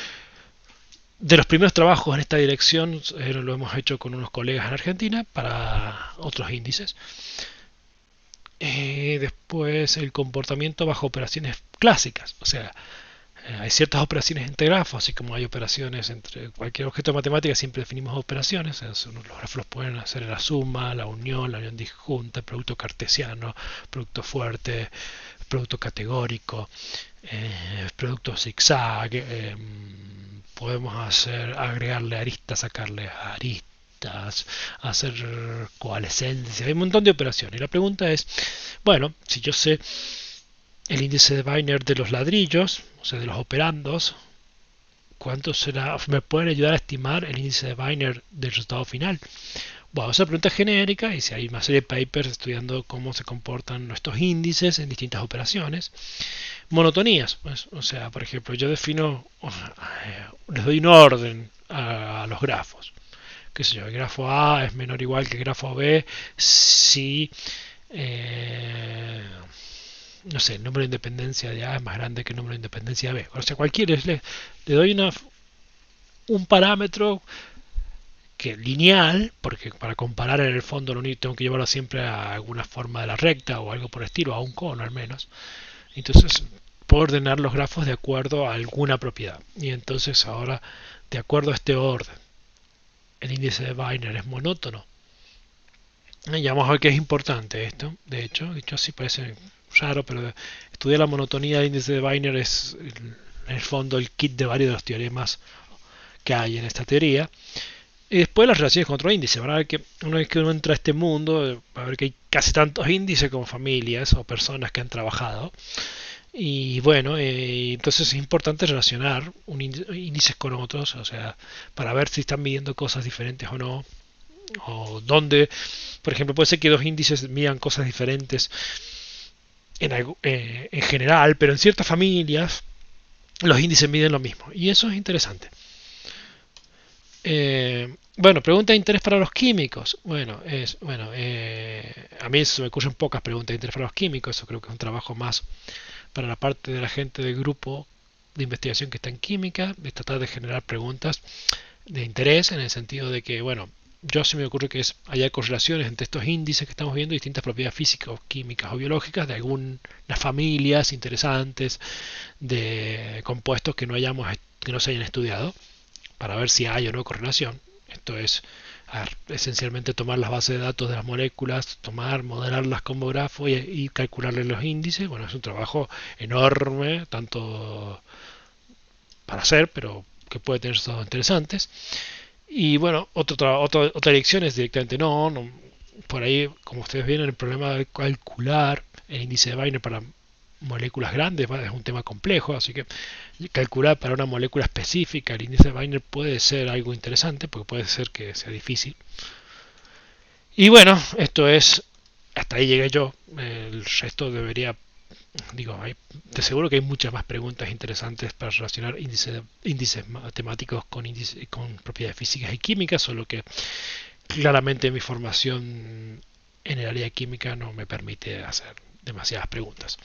De los primeros trabajos en esta dirección lo hemos hecho con unos colegas en Argentina para otros índices. Después el comportamiento bajo operaciones clásicas, o sea, hay ciertas operaciones entre grafos, así como hay operaciones entre cualquier objeto de matemática, siempre definimos operaciones, los grafos los pueden hacer la suma, la unión disjunta, producto cartesiano, producto fuerte, producto categórico, producto zigzag, podemos agregarle aristas, sacarle aristas, hacer coalescencia, hay un montón de operaciones. Y la pregunta es, bueno, si yo sé el índice de Wigner de los ladrillos, o sea, de los operandos, ¿cuánto será? ¿Me pueden ayudar a estimar el índice de Wigner del resultado final? Bueno, esa pregunta es genérica y si hay una serie de papers estudiando cómo se comportan nuestros índices en distintas operaciones. Monotonías, pues, o sea, por ejemplo, yo defino, les doy un orden a los grafos. Qué sé yo, el grafo A es menor o igual que el grafo B si no sé, el número de independencia de A es más grande que el número de independencia de B. O sea, le doy un parámetro que lineal, porque para comparar en el fondo no tengo que llevarlo siempre a alguna forma de la recta o algo por el estilo, a un cono al menos. Entonces puedo ordenar los grafos de acuerdo a alguna propiedad. Y entonces ahora, de acuerdo a este orden, el índice de Wigner es monótono. Y vamos a ver que es importante esto. De hecho así parece raro, pero estudiar la monotonía del índice de Wigner es en el fondo el kit de varios de los teoremas que hay en esta teoría. Y después las relaciones con otro índice. Van a ver que una vez que uno entra a este mundo, va a ver que hay casi tantos índices como familias o personas que han trabajado. Y bueno, entonces es importante relacionar índices con otros, o sea, para ver si están midiendo cosas diferentes o no, o dónde, por ejemplo, puede ser que dos índices midan cosas diferentes en general, pero en ciertas familias los índices miden lo mismo, y eso es interesante. Bueno, pregunta de interés para los químicos. A mí se me ocurren pocas preguntas de interés para los químicos, eso creo que es un trabajo más para la parte de la gente del grupo de investigación que está en química, de tratar de generar preguntas de interés en el sentido de que, bueno, yo se me ocurre que haya correlaciones entre estos índices que estamos viendo, distintas propiedades físicas, químicas o biológicas de algunas familias interesantes de compuestos que no se hayan estudiado, para ver si hay o no correlación. Esto es esencialmente tomar las bases de datos de las moléculas, modelarlas como grafo y calcularle los índices. Bueno, es un trabajo enorme, tanto para hacer, pero que puede tener resultados interesantes. Y bueno, otra dirección es directamente no, por ahí, como ustedes ven, el problema de calcular el índice de Wiener para moléculas grandes es un tema complejo, así que calcular para una molécula específica el índice de Wiener puede ser algo interesante, porque puede ser que sea difícil. Y bueno, esto es, hasta ahí llegué yo, el resto debería, digo, de seguro que hay muchas más preguntas interesantes para relacionar índices matemáticos con propiedades físicas y químicas, solo que claramente mi formación en el área de química no me permite hacer demasiadas preguntas.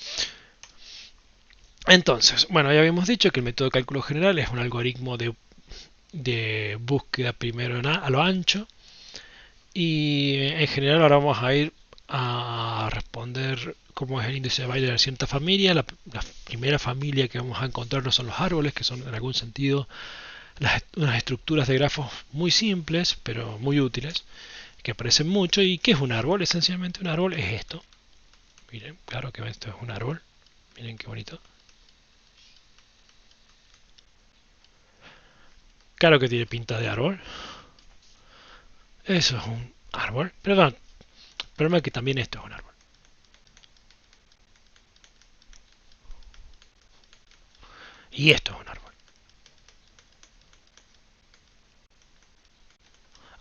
Entonces, bueno, ya habíamos dicho que el método de cálculo general es un algoritmo de búsqueda primero a lo ancho, y en general ahora vamos a ir a responder cómo es el índice de Wiener de cierta familia. La primera familia que vamos a encontrar no son los árboles, que son en algún sentido unas estructuras de grafos muy simples, pero muy útiles, que aparecen mucho. ¿Y qué es un árbol? Esencialmente un árbol es esto. Miren, claro que esto es un árbol. Miren qué bonito. Claro que tiene pinta de árbol. Eso es un árbol. Perdón, el problema es que también esto es un árbol. Y esto es un árbol.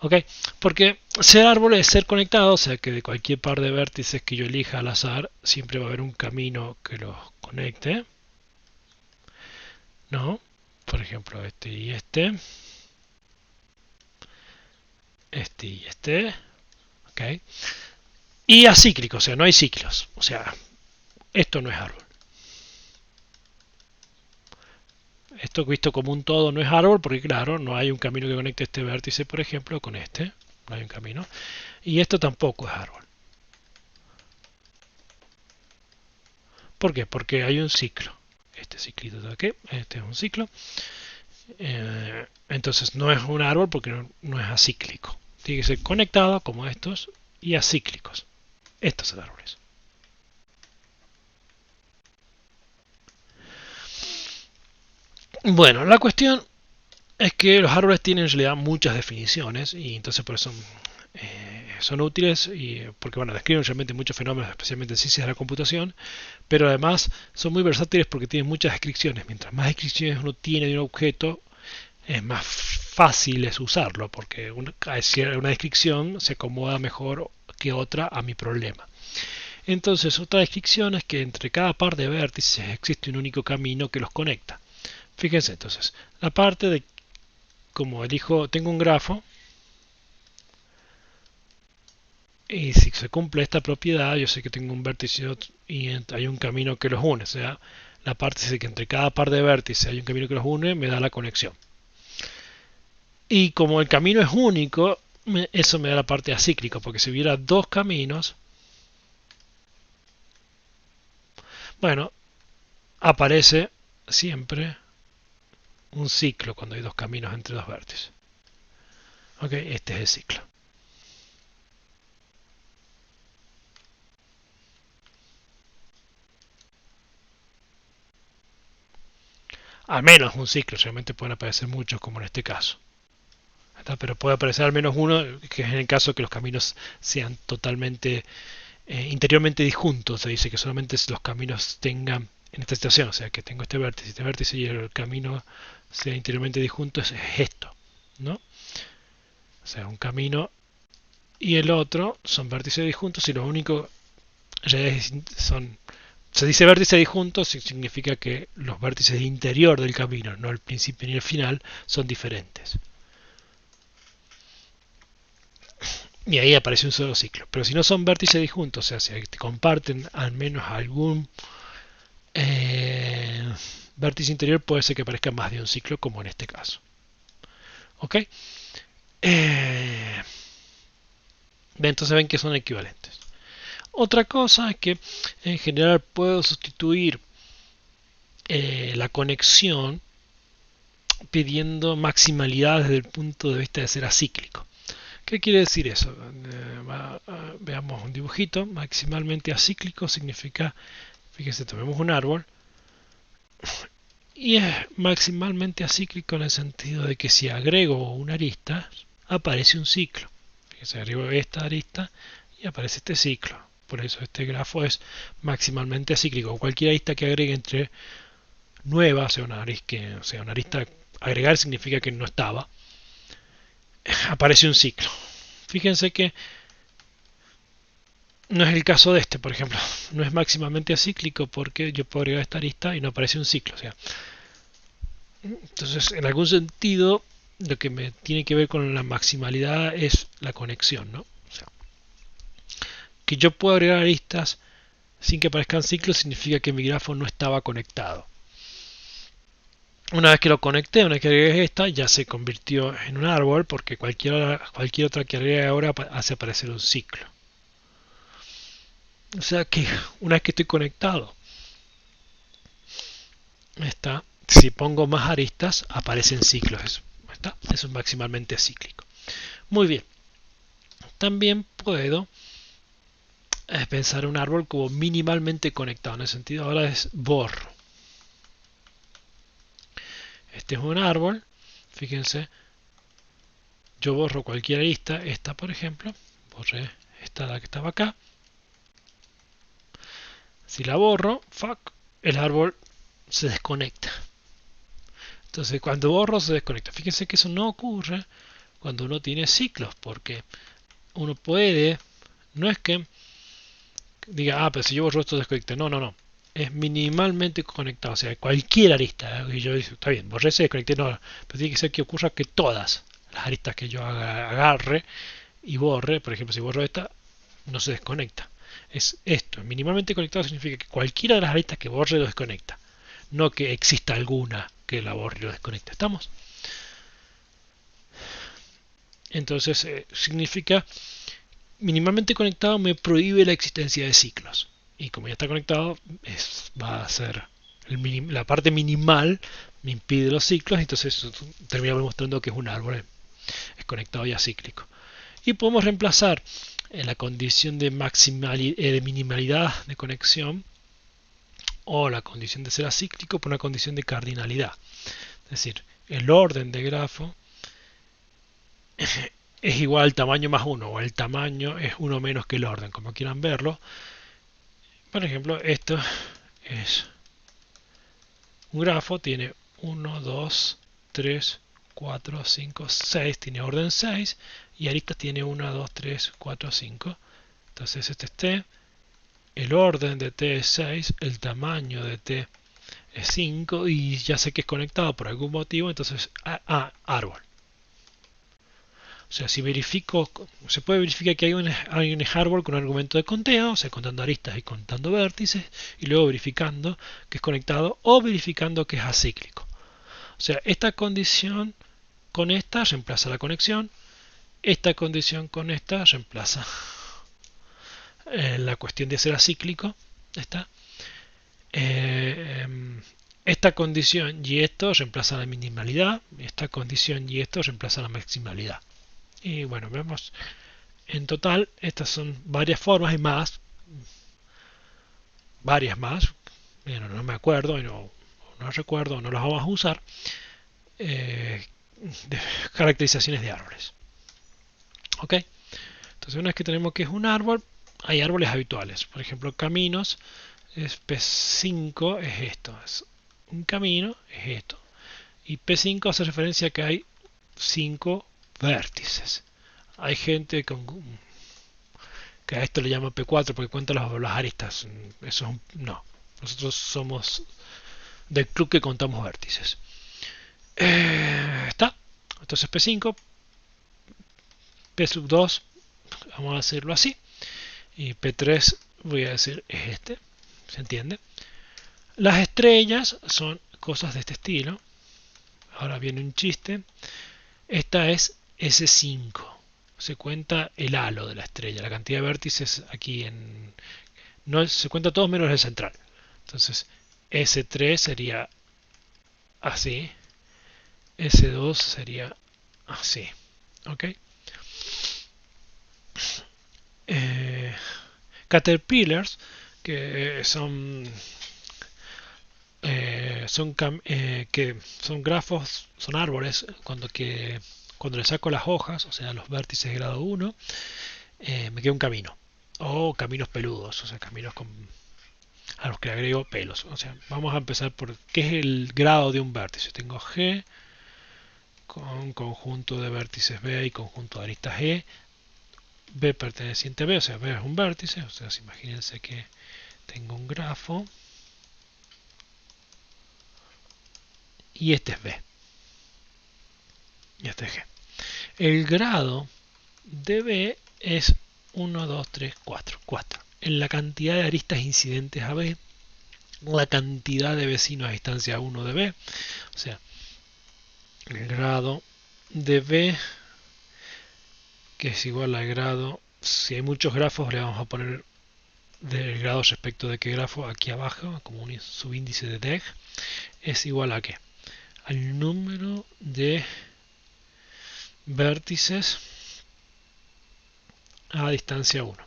¿Ok? Porque ser árbol es ser conectado, o sea que de cualquier par de vértices que yo elija al azar, siempre va a haber un camino que los conecte. ¿No? Por ejemplo, este y este. Este y este. ¿Ok? Y acíclico, o sea, no hay ciclos. O sea, esto no es árbol. Esto visto como un todo no es árbol porque, claro, no hay un camino que conecte este vértice, por ejemplo, con este. No hay un camino. Y esto tampoco es árbol. ¿Por qué? Porque hay un ciclo. Este ciclito de aquí, este es un ciclo. Entonces no es un árbol porque no es acíclico. Tiene que ser conectado como estos y acíclicos. Estos son árboles. Bueno, la cuestión es que los árboles tienen en realidad muchas definiciones y entonces por eso son útiles y porque bueno, describen realmente muchos fenómenos, especialmente en ciencias de la computación, pero además son muy versátiles porque tienen muchas descripciones. Mientras más descripciones uno tiene de un objeto, es más fácil es usarlo porque una descripción se acomoda mejor que otra a mi problema. Entonces, otra descripción es que entre cada par de vértices existe un único camino que los conecta. Fíjense entonces, la parte de como elijo, tengo un grafo y si se cumple esta propiedad, yo sé que tengo un vértice y hay un camino que los une. O sea, la parte de que entre cada par de vértices hay un camino que los une, me da la conexión. Y como el camino es único, eso me da la parte acíclica, porque si hubiera dos caminos, bueno, aparece siempre un ciclo cuando hay dos caminos entre dos vértices. Ok, este es el ciclo. Al menos un ciclo, realmente pueden aparecer muchos como en este caso. Pero puede aparecer al menos uno, que es en el caso que los caminos sean totalmente interiormente disjuntos. Se dice que solamente los caminos tengan, en esta situación, o sea que tengo este vértice y el camino sea interiormente disjunto, es esto, ¿no? O sea, un camino y el otro son vértices disjuntos y lo único son, se dice vértice disjunto, significa que los vértices interior del camino, no el principio ni el final, son diferentes. Y ahí aparece un solo ciclo. Pero si no son vértices disjuntos, o sea, si comparten al menos algún vértice interior, puede ser que aparezca más de un ciclo, como en este caso. ¿Ok? Entonces ven que son equivalentes. Otra cosa es que en general puedo sustituir la conexión pidiendo maximalidad desde el punto de vista de ser acíclico. ¿Qué quiere decir eso? Veamos un dibujito. Maximalmente acíclico significa, fíjense, tomemos un árbol y es maximalmente acíclico en el sentido de que si agrego una arista, aparece un ciclo. Fíjense, agrego esta arista y aparece este ciclo. Por eso este grafo es maximalmente acíclico. Cualquier arista que agregue entre nueva, una arista, agregar significa que no estaba, aparece un ciclo. Fíjense que no es el caso de este, por ejemplo. No es máximamente acíclico porque yo puedo agregar esta arista y no aparece un ciclo. O sea, entonces, en algún sentido, lo que me tiene que ver con la maximalidad es la conexión, ¿no? O sea, que yo puedo agregar aristas sin que aparezcan ciclos significa que mi grafo no estaba conectado. Una vez que lo conecté, una vez que agregué esta, ya se convirtió en un árbol porque cualquier otra que agregue ahora hace aparecer un ciclo. O sea que una vez que estoy conectado, si pongo más aristas, aparecen ciclos. Eso es maximalmente cíclico. Muy bien. También puedo pensar un árbol como minimalmente conectado. En el sentido ahora es borro. Este es un árbol. Fíjense. Yo borro cualquier arista. Esta, por ejemplo. Borré esta, la que estaba acá. Si la borro, el árbol se desconecta. Entonces, cuando borro, se desconecta. Fíjense que eso no ocurre cuando uno tiene ciclos, porque uno puede, no es que diga, pero si yo borro esto, desconecta. No, no, no. Es minimalmente conectado. O sea, cualquier arista. Y yo digo, está bien, borré, se desconecté. No, pero tiene que ser que ocurra que todas las aristas que yo agarre y borre, por ejemplo, si borro esta, no se desconecta. Es esto, minimalmente conectado significa que cualquiera de las aristas que borre lo desconecta, no que exista alguna que la borre y lo desconecte. ¿Estamos? Entonces significa minimalmente conectado me prohíbe la existencia de ciclos. Y como ya está conectado, va a ser la parte minimal me impide los ciclos, entonces termina demostrando que es un árbol, es conectado y acíclico. Y podemos reemplazar la condición de minimalidad de conexión o la condición de ser acíclico por una condición de cardinalidad. Es decir, el orden de grafo es igual al tamaño más 1 o el tamaño es 1 menos que el orden, como quieran verlo. Por ejemplo, esto es un grafo, tiene 1, 2, 3, 4, 5, 6, tiene orden 6 y aristas tiene 1, 2, 3, 4, 5. Entonces este es T, el orden de T es 6, el tamaño de T es 5 y ya sé que es conectado por algún motivo, entonces árbol. O sea, si verifico, se puede verificar que hay un árbol con un argumento de conteo, o sea, contando aristas y contando vértices, y luego verificando que es conectado o verificando que es acíclico. O sea, esta condición con esta reemplaza la conexión, esta condición con esta reemplaza la cuestión de ser acíclico. Esta condición y esto reemplaza la minimalidad, esta condición y esto reemplaza la maximalidad. Y bueno, vemos en total, estas son varias formas y más, varias más, bueno, no me acuerdo, no recuerdo, no las vamos a usar, de caracterizaciones de árboles. ¿Ok? Entonces una vez que tenemos que es un árbol, hay árboles habituales. Por ejemplo, caminos, P5 es esto, es un camino, es esto. Y P5 hace referencia a que hay 5 vértices. Hay gente que a esto le llama P4 porque cuenta las aristas. Eso no. Nosotros somos del club que contamos vértices. Está. Entonces P5, P sub 2, vamos a decirlo así. Y P3 voy a decir es este. ¿Se entiende? Las estrellas son cosas de este estilo. Ahora viene un chiste. Esta es S5. Se cuenta el halo de la estrella, la cantidad de vértices aquí no se cuenta todos menos el central. Entonces S3 sería así, S2 sería así, ¿ok? caterpillars, que que son grafos, son árboles, cuando le saco las hojas, o sea, los vértices de grado 1, me queda un camino. O caminos peludos, o sea, a los que le agrego pelos. O sea, vamos a empezar por qué es el grado de un vértice. Tengo G con conjunto de vértices B y conjunto de aristas E. B perteneciente a B, o sea, B es un vértice. O sea, imagínense que tengo un grafo y este es B y este es G. El grado de B es 1, 2, 3, 4. 4. En la cantidad de aristas incidentes a B, la cantidad de vecinos a distancia 1 de B, o sea, el grado de B, que es igual al grado, si hay muchos grafos le vamos a poner del grado respecto de qué grafo aquí abajo, como un subíndice de DEG, es igual a qué? Al número de vértices a distancia 1.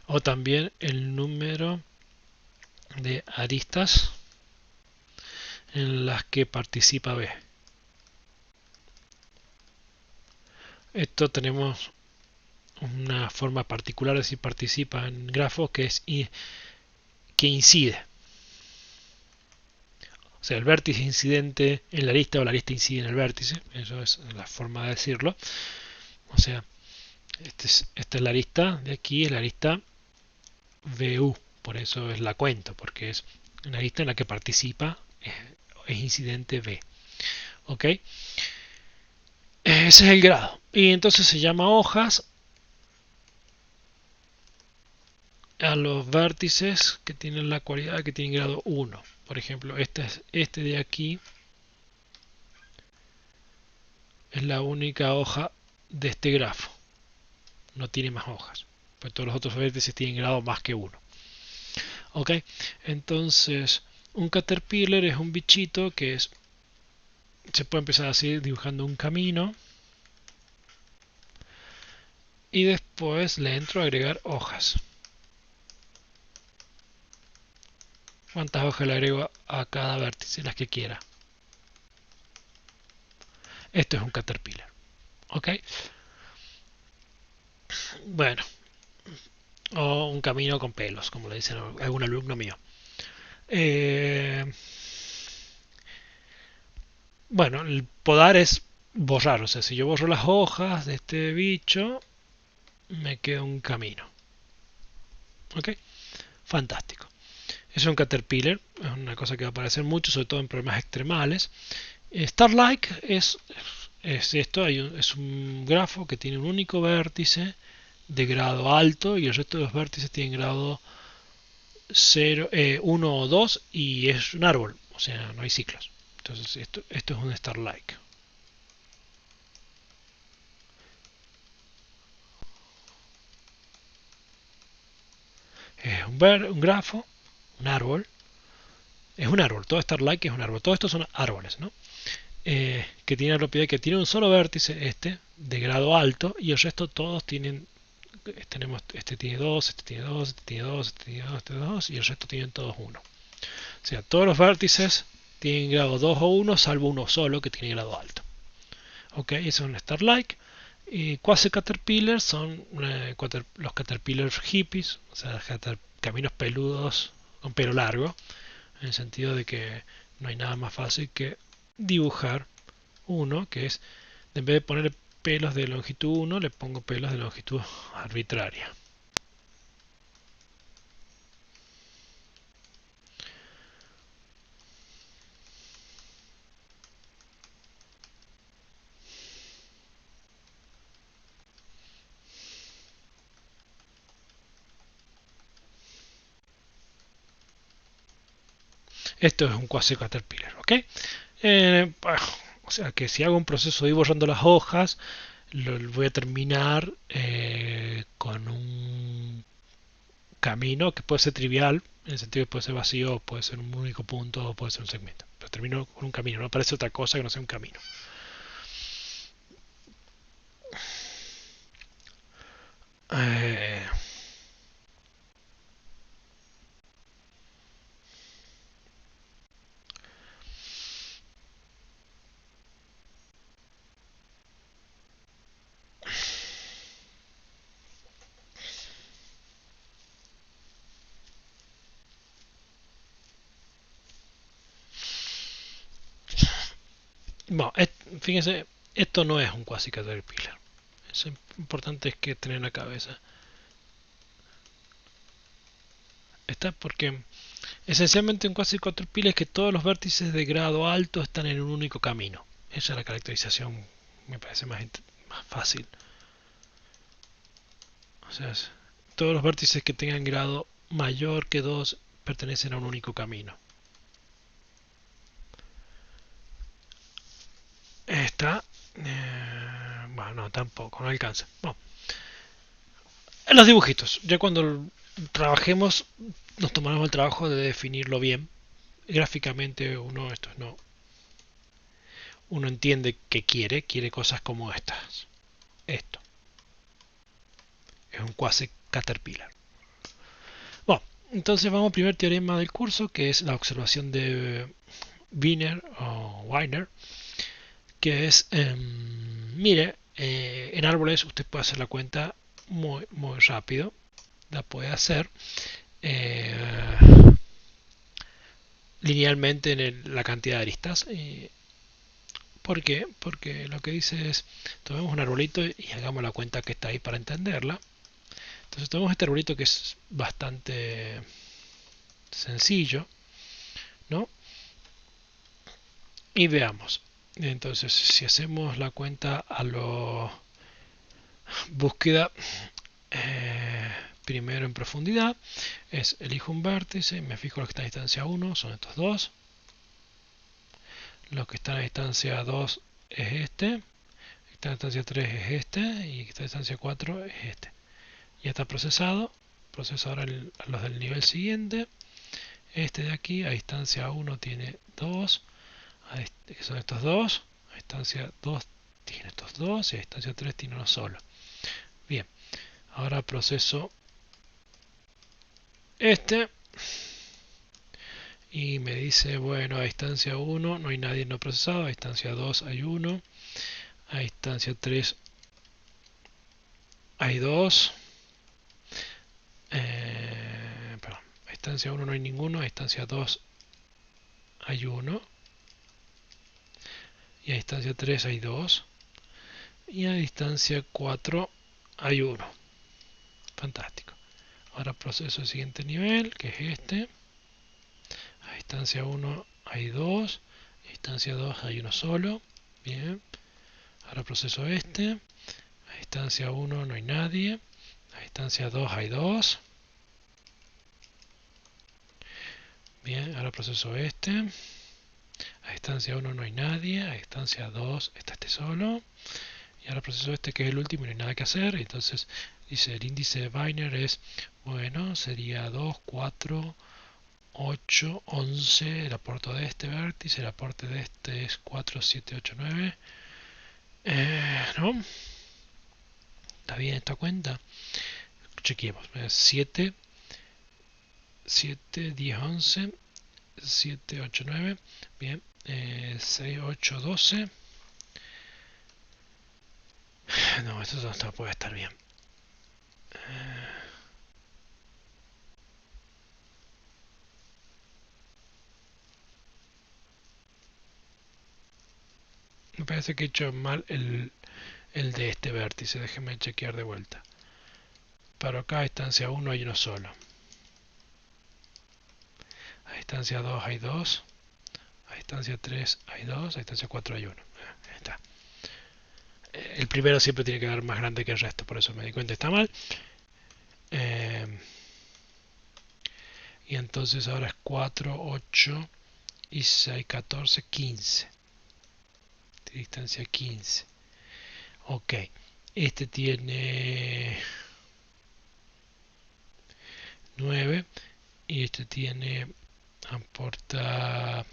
O también el número de aristas en las que participa B. Esto tenemos una forma particular de decir participa en grafos que es que incide. O sea, el vértice incidente en la arista o la arista incide en el vértice. Eso es la forma de decirlo. O sea, esta es la arista de aquí, es la arista VU. Por eso es la cuento, porque es una arista en la que participa, es incidente B. ¿Ok? Ese es el grado. Y entonces se llama hojas a los vértices que tienen la cualidad que tienen grado 1. Por ejemplo, este de aquí es la única hoja de este grafo. No tiene más hojas. Pues todos los otros vértices tienen grado más que 1. ¿Ok? Entonces, un caterpillar es un bichito que se puede empezar así dibujando un camino. Y después le entro a agregar hojas. ¿Cuántas hojas le agrego a cada vértice? Las que quiera. Esto es un caterpillar. ¿Ok? Bueno, o un camino con pelos, como le dicen algún alumno mío. Bueno, el podar es borrar, o sea, si yo borro las hojas de este bicho, me queda un camino. ¿Ok? Fantástico. Es un caterpillar, es una cosa que va a aparecer mucho, sobre todo en problemas extremales. Starlike es esto, es un grafo que tiene un único vértice de grado alto y el resto de los vértices tienen grado 0, 1 o 2 y es un árbol, o sea, no hay ciclos. Entonces esto es un Starlike. Es un grafo, un árbol, es un árbol, todo Starlike es un árbol, todos estos son árboles, ¿no? Que tiene la propiedad que tiene un solo vértice, de grado alto, y el resto todos tienen, este tiene 2, este tiene 2, este tiene 2, este tiene 2, este tiene 2, y el resto tienen todos 1. O sea, todos los vértices tienen grado 2 o 1, salvo uno solo que tiene grado alto. Ok, eso es un Starlike. Y Quasi Caterpillar son los Caterpillars hippies, o sea, caminos peludos con pelo largo, en el sentido de que no hay nada más fácil que dibujar uno, que es, en vez de poner pelos de longitud 1, le pongo pelos de longitud arbitraria. Esto es un Quasi Caterpillar, ¿ok? O sea que si hago un proceso de ir borrando las hojas, lo voy a terminar con un camino que puede ser trivial, en el sentido que puede ser vacío, puede ser un único punto o puede ser un segmento. Pero termino con un camino, no parece otra cosa que no sea un camino. Bueno, fíjense, esto no es un quasi caterpillar. Eso es importante es que tener en la cabeza. Está porque esencialmente un quasi caterpillar es que todos los vértices de grado alto están en un único camino. Esa es la caracterización, me parece más fácil. O sea, todos los vértices que tengan grado mayor que 2 pertenecen a un único camino. Esta, bueno, no, tampoco, no alcanza. Bueno, en los dibujitos, ya cuando trabajemos nos tomaremos el trabajo de definirlo bien. Gráficamente uno entiende que quiere cosas como estas. Esto es un quasi caterpillar. Bueno, entonces vamos al primer teorema del curso, que es la observación de Wiener o Weiner, que es, mire, en árboles usted puede hacer la cuenta muy rápido, la puede hacer eh, linealmente en la cantidad de aristas. ¿Por qué? Porque lo que dice es, tomemos un arbolito y hagamos la cuenta que está ahí para entenderla. Entonces tomemos este arbolito que es bastante sencillo, ¿no? Y veamos. Entonces, si hacemos la cuenta a lo búsqueda primero en profundidad, es elijo un vértice, me fijo lo que está a distancia 1, son estos dos. Los que están a distancia 2 es este, está a distancia 3 es este y está a distancia 4 es este. Ya está procesado. Proceso ahora a los del nivel siguiente. Este de aquí a distancia 1 tiene 2, que son estos dos. A distancia 2 tiene estos dos y a distancia 3 tiene uno solo. Bien, ahora proceso este y me dice, bueno, a distancia 1 no hay nadie no procesado, a distancia 2 hay 1, a distancia 3 hay 2, perdón, a distancia 1 no hay ninguno, a distancia 2 hay 1 y a distancia 3 hay 2 y a distancia 4 hay 1. Fantástico. Ahora proceso el siguiente nivel, que es este. A distancia 1 hay 2, a distancia 2 hay 1 solo. Bien. Ahora proceso este. A distancia 1 no hay nadie. A distancia 2 hay 2. Bien, ahora proceso este. A distancia 1 no hay nadie. A distancia 2 está este solo. Y ahora proceso este que es el último y no hay nada que hacer. Entonces dice el índice de Wiener es, bueno, sería 2, 4, 8, 11. El aporte de este vértice. El aporte de este es 4, 7, 8, 9. ¿No? ¿Está bien esta cuenta? Chequemos. 7, 7, 10, 11. 7, 8, 9. Bien. 6, 8, 12. No, esto no puede estar bien. Me parece que he hecho mal el de este vértice. Déjenme chequear de vuelta. Para acá a distancia 1 hay uno solo. A distancia 2 hay 2. A distancia 3 hay 2. A distancia 4 hay 1. Ahí está. El primero siempre tiene que dar más grande que el resto. Por eso me di cuenta. Está mal. Y entonces ahora es 4, 8 y 6, 14, 15. De distancia 15. Ok. Este tiene 9 y este tiene aporta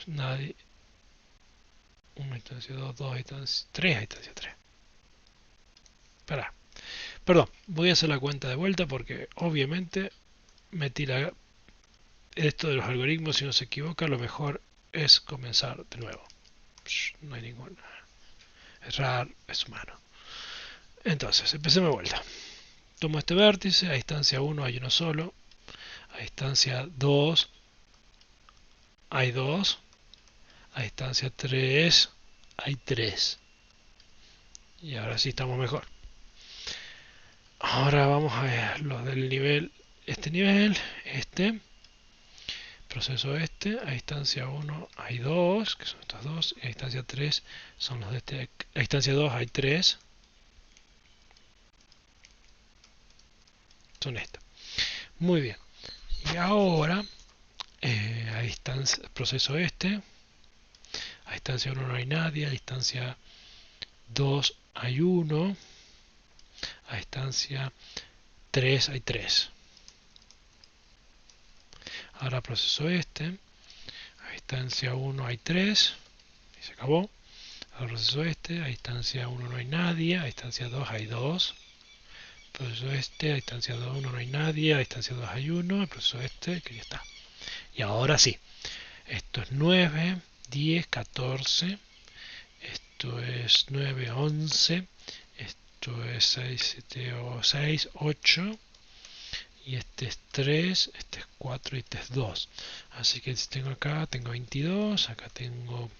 nadie, 1 distancia 2, 2 distancia 3 distancia 3. Espera, perdón, voy a hacer la cuenta de vuelta porque obviamente me tira esto de los algoritmos. Si uno se equivoca, lo mejor es comenzar de nuevo. No hay ninguna errar, es humano. Entonces, empecemos de vuelta. tomo este vértice, a distancia 1 hay uno solo, a distancia 2 hay 2, a distancia 3 hay 3. Y ahora sí estamos mejor. Ahora vamos a ver los del nivel, este, proceso este, a distancia 1 hay 2, que son estos dos, y a distancia 3 son los de este, a distancia 2 hay 3, son estos. Muy bien. Y ahora, a distancia, proceso este, a distancia 1 no hay nadie, a distancia 2 hay 1, a distancia 3 hay 3. Ahora proceso este, a distancia 1 hay 3, y se acabó. Ahora proceso este, a distancia 1 no hay nadie, a distancia 2 hay 2. Proceso este, a distancia 2, 1 no hay nadie, a distancia 2 hay 1, el proceso este, que ya está. Y ahora sí, esto es 9, 10, 14, esto es 9, 11, esto es 6, 7, 6, 8, y este es 3, este es 4 y este es 2. Así que si tengo acá, tengo 22, acá tengo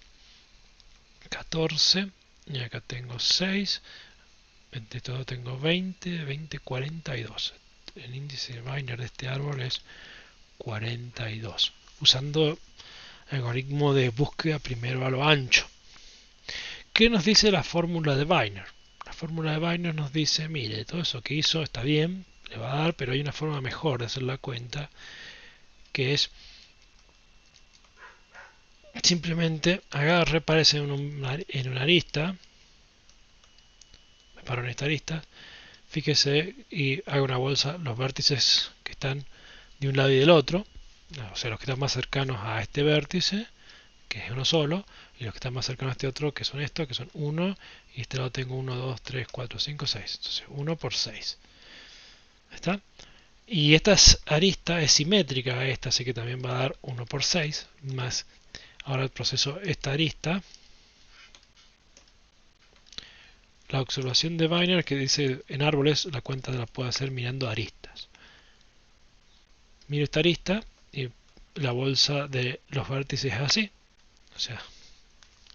14, y acá tengo 6, de todo tengo 20, 20, 42. El índice de Wiener de este árbol es 42, usando el algoritmo de búsqueda primero a lo ancho. ¿Qué nos dice la fórmula de Wiener? La fórmula de Wiener nos dice, mire, todo eso que hizo está bien, le va a dar, pero hay una forma mejor de hacer la cuenta, que es simplemente agarre, parece en una arista, me paro en esta arista, fíjese y haga una bolsa, los vértices que están de un lado y del otro, o sea, los que están más cercanos a este vértice, que es uno solo, y los que están más cercanos a este otro, que son estos, que son 1, y este lado tengo 1, 2, 3, 4, 5, 6. Entonces 1 por 6. ¿Está? Y esta arista es simétrica a esta, así que también va a dar 1 por 6, más ahora el proceso esta arista. La observación de Wiener que dice en árboles, la cuenta la puedo hacer mirando aristas. Miro esta arista y la bolsa de los vértices es así, o sea,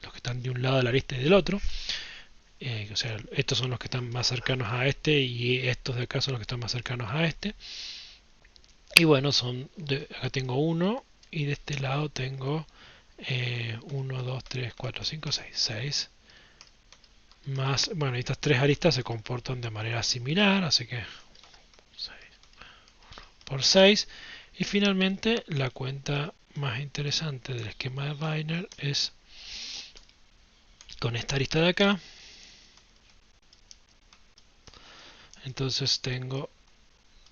los que están de un lado de la arista y del otro. O sea, estos son los que están más cercanos a este y estos de acá son los que están más cercanos a este. Y bueno, acá tengo 1 y de este lado tengo 1, 2, 3, 4, 5, 6. 6 más, bueno, estas tres aristas se comportan de manera similar, así que 6 por 6. Y finalmente la cuenta más interesante del esquema de Wiener es con esta arista de acá. Entonces tengo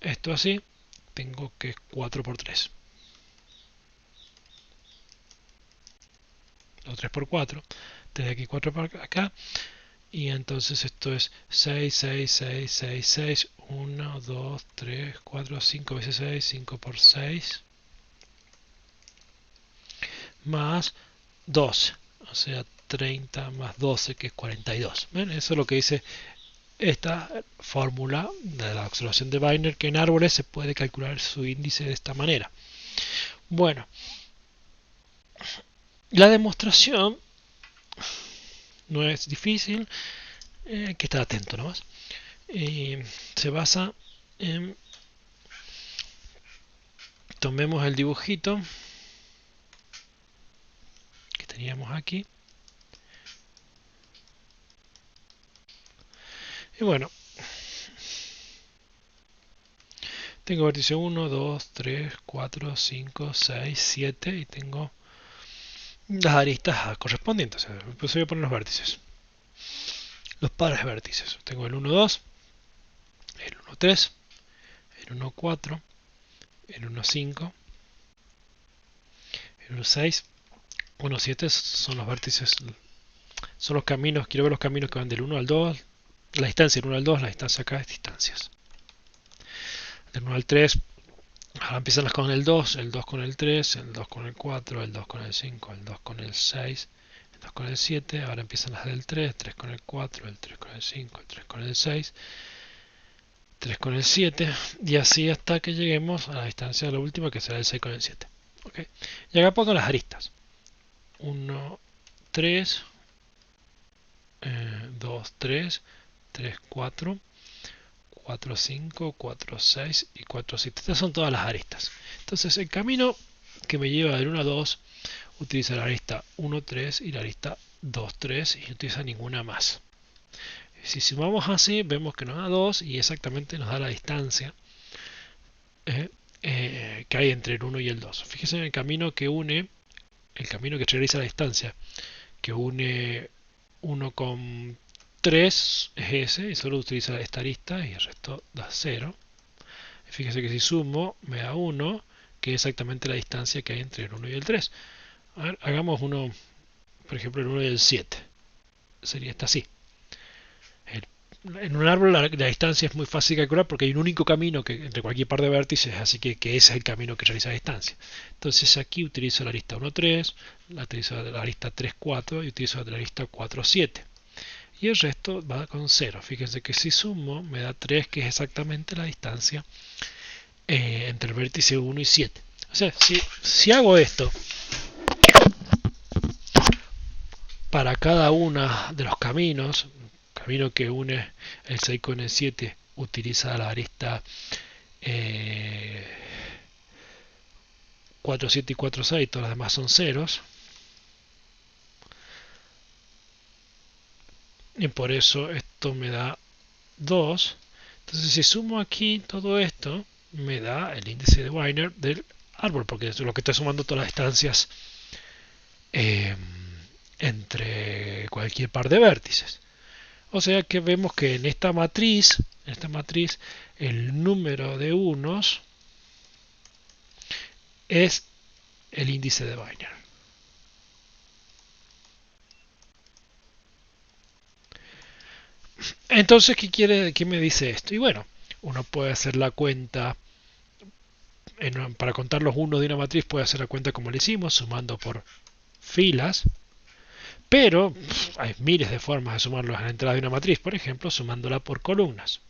esto así, tengo que 4 por 3. O 3 por 4. Desde aquí 4 por acá. Y entonces esto es 6, 6, 6, 6, 6. 1, 2, 3, 4, 5 veces 6. 5 por 6. Más 12. O sea, 30 más 12, que es 42. ¿Ven? Eso es lo que dice esta fórmula de la observación de Wiener, que en árboles se puede calcular su índice de esta manera. Bueno, la demostración no es difícil, hay que estar atento nomás. Se basa en, tomemos el dibujito que teníamos aquí, y bueno, tengo vértice 1, 2, 3, 4, 5, 6, 7 y tengo las aristas correspondientes. Después voy a poner los vértices, los pares de vértices. Tengo el 1, 2, el 1, 3, el 1, 4, el 1, 5, el 1, 6, 1, 7 son los vértices, son los caminos. Quiero ver los caminos que van del 1 al 2, la distancia del 1 al 2, la distancia acá es distancias. Del 1 al 3, ahora empiezan las con el 2 con el 3, el 2 con el 4, el 2 con el 5, el 2 con el 6, el 2 con el 7, ahora empiezan las del 3, 3 con el 4, el 3 con el 5, el 3 con el 6, 3 con el 7, y así hasta que lleguemos a la distancia de la última, que será el 6 con el 7. ¿Okay? Y acá pongo las aristas. 1, 3, 2, 3, 3, 4, 4, 5, 4, 6 y 4, 7. Estas son todas las aristas. Entonces el camino que me lleva del 1 a 2 utiliza la arista 1, 3 y la arista 2, 3 y no utiliza ninguna más. Si sumamos así, vemos que nos da 2 y exactamente nos da la distancia que hay entre el 1 y el 2. Fíjense en el camino que une, el camino que realiza la distancia, que une 1 con 3 es ese, y solo utiliza esta arista y el resto da 0. Fíjense que si sumo me da 1, que es exactamente la distancia que hay entre el 1 y el 3. A ver, hagamos uno, por ejemplo, el 1 y el 7. Sería esta así. En un árbol la distancia es muy fácil de calcular porque hay un único camino entre cualquier par de vértices, así que ese es el camino que realiza la distancia. Entonces aquí utilizo la arista 1, 3, utilizo la arista 3, 4 y utilizo la arista 4, 7. Y el resto va con 0. Fíjense que si sumo me da 3, que es exactamente la distancia entre el vértice 1 y 7. O sea, si hago esto para cada uno de los caminos, camino que une el 6 con el 7 utiliza la arista 4, 7 y 4, 6, todas las demás son ceros. Y por eso esto me da 2. Entonces si sumo aquí todo esto, me da el índice de Wiener del árbol, porque es lo que está sumando todas las distancias entre cualquier par de vértices. O sea que vemos que en esta matriz el número de unos es el índice de Wiener. Entonces, ¿qué me dice esto? Y bueno, uno puede hacer la cuenta, para contar los unos de una matriz puede hacer la cuenta como le hicimos, sumando por filas, pero hay miles de formas de sumarlos a la entrada de una matriz, por ejemplo, sumándola por columnas.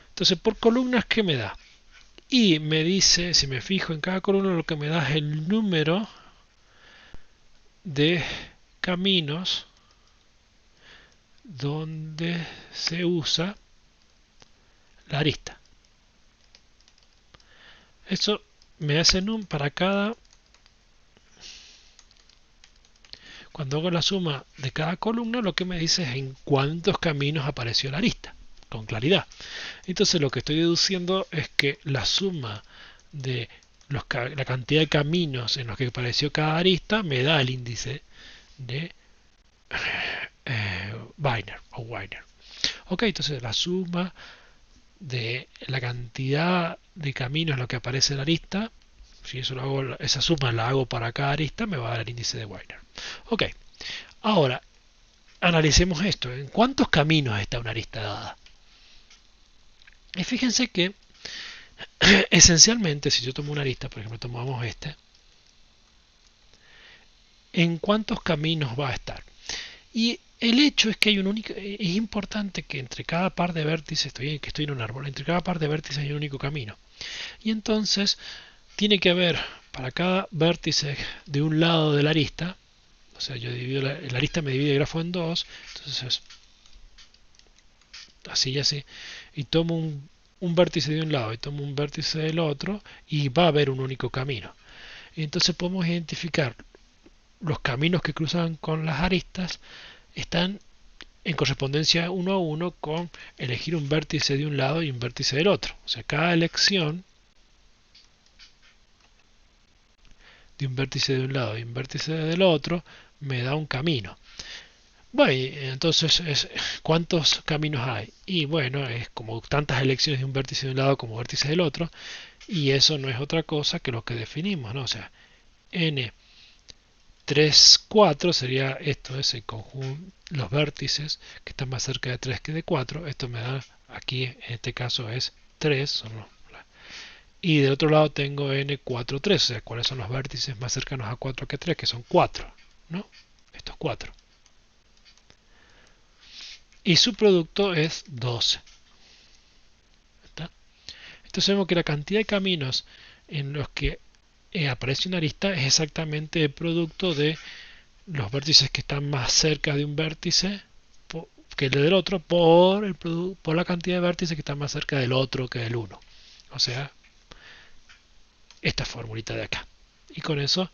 Entonces, por columnas, ¿qué me da? Y me dice, si me fijo en cada columna, lo que me da es el número de caminos donde se usa la arista. Eso me hace para cada... Cuando hago la suma de cada columna, lo que me dice es en cuántos caminos apareció la arista, con claridad. Entonces lo que estoy deduciendo es que la suma de la cantidad de caminos en los que apareció cada arista me da el índice de Wiener o Wiener. Ok, entonces la suma de la cantidad de caminos en los que aparece la arista, si eso lo hago, esa suma la hago para cada arista, me va a dar el índice de Wiener. Ok, ahora analicemos esto. ¿En cuántos caminos está una arista dada? Y fíjense que esencialmente, si yo tomo una arista, por ejemplo, tomamos este, ¿en cuántos caminos va a estar? Y el hecho es que hay un único, es importante que entre cada par de vértices, que estoy en un árbol, entre cada par de vértices hay un único camino. Y entonces tiene que haber para cada vértice de un lado de la arista, o sea, yo divido la arista, me divide el grafo en dos, entonces así y así, y tomo un vértice de un lado y tomo un vértice del otro, y va a haber un único camino. Y entonces podemos identificar los caminos que cruzan con las aristas, están en correspondencia uno a uno con elegir un vértice de un lado y un vértice del otro. O sea, cada elección de un vértice de un lado y un vértice del otro me da un camino. Bueno, entonces, ¿cuántos caminos hay? Y bueno, es como tantas elecciones de un vértice de un lado como vértice del otro, y eso no es otra cosa que lo que definimos, ¿no? O sea, n 3, 4 sería esto, es el conjunto, los vértices que están más cerca de 3 que de 4. Esto me da, aquí en este caso es 3, y del otro lado tengo n4, 3, o sea, cuáles son los vértices más cercanos a 4 que 3, que son 4, ¿no? Estos 4. y su producto es 12. ¿Está? Entonces vemos que la cantidad de caminos en los que aparece una arista es exactamente el producto de los vértices que están más cerca de un vértice que el del otro por la cantidad de vértices que están más cerca del otro que del uno. O sea, esta formulita de acá. Y con eso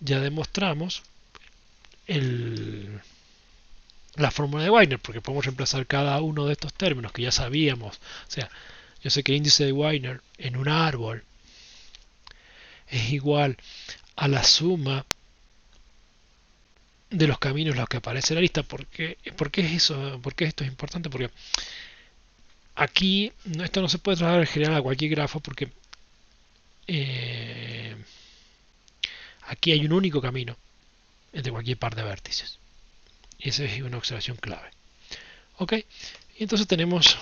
ya demostramos la fórmula de Wiener, porque podemos reemplazar cada uno de estos términos que ya sabíamos. O sea, yo sé que el índice de Wiener en un árbol es igual a la suma de los caminos en los que aparece la lista. ¿Por qué es eso? ¿Por qué esto es importante? Porque aquí esto no se puede trasladar en general a cualquier grafo porque eh, aquí hay un único camino entre cualquier par de vértices. Y esa es una observación clave. Ok, y entonces tenemos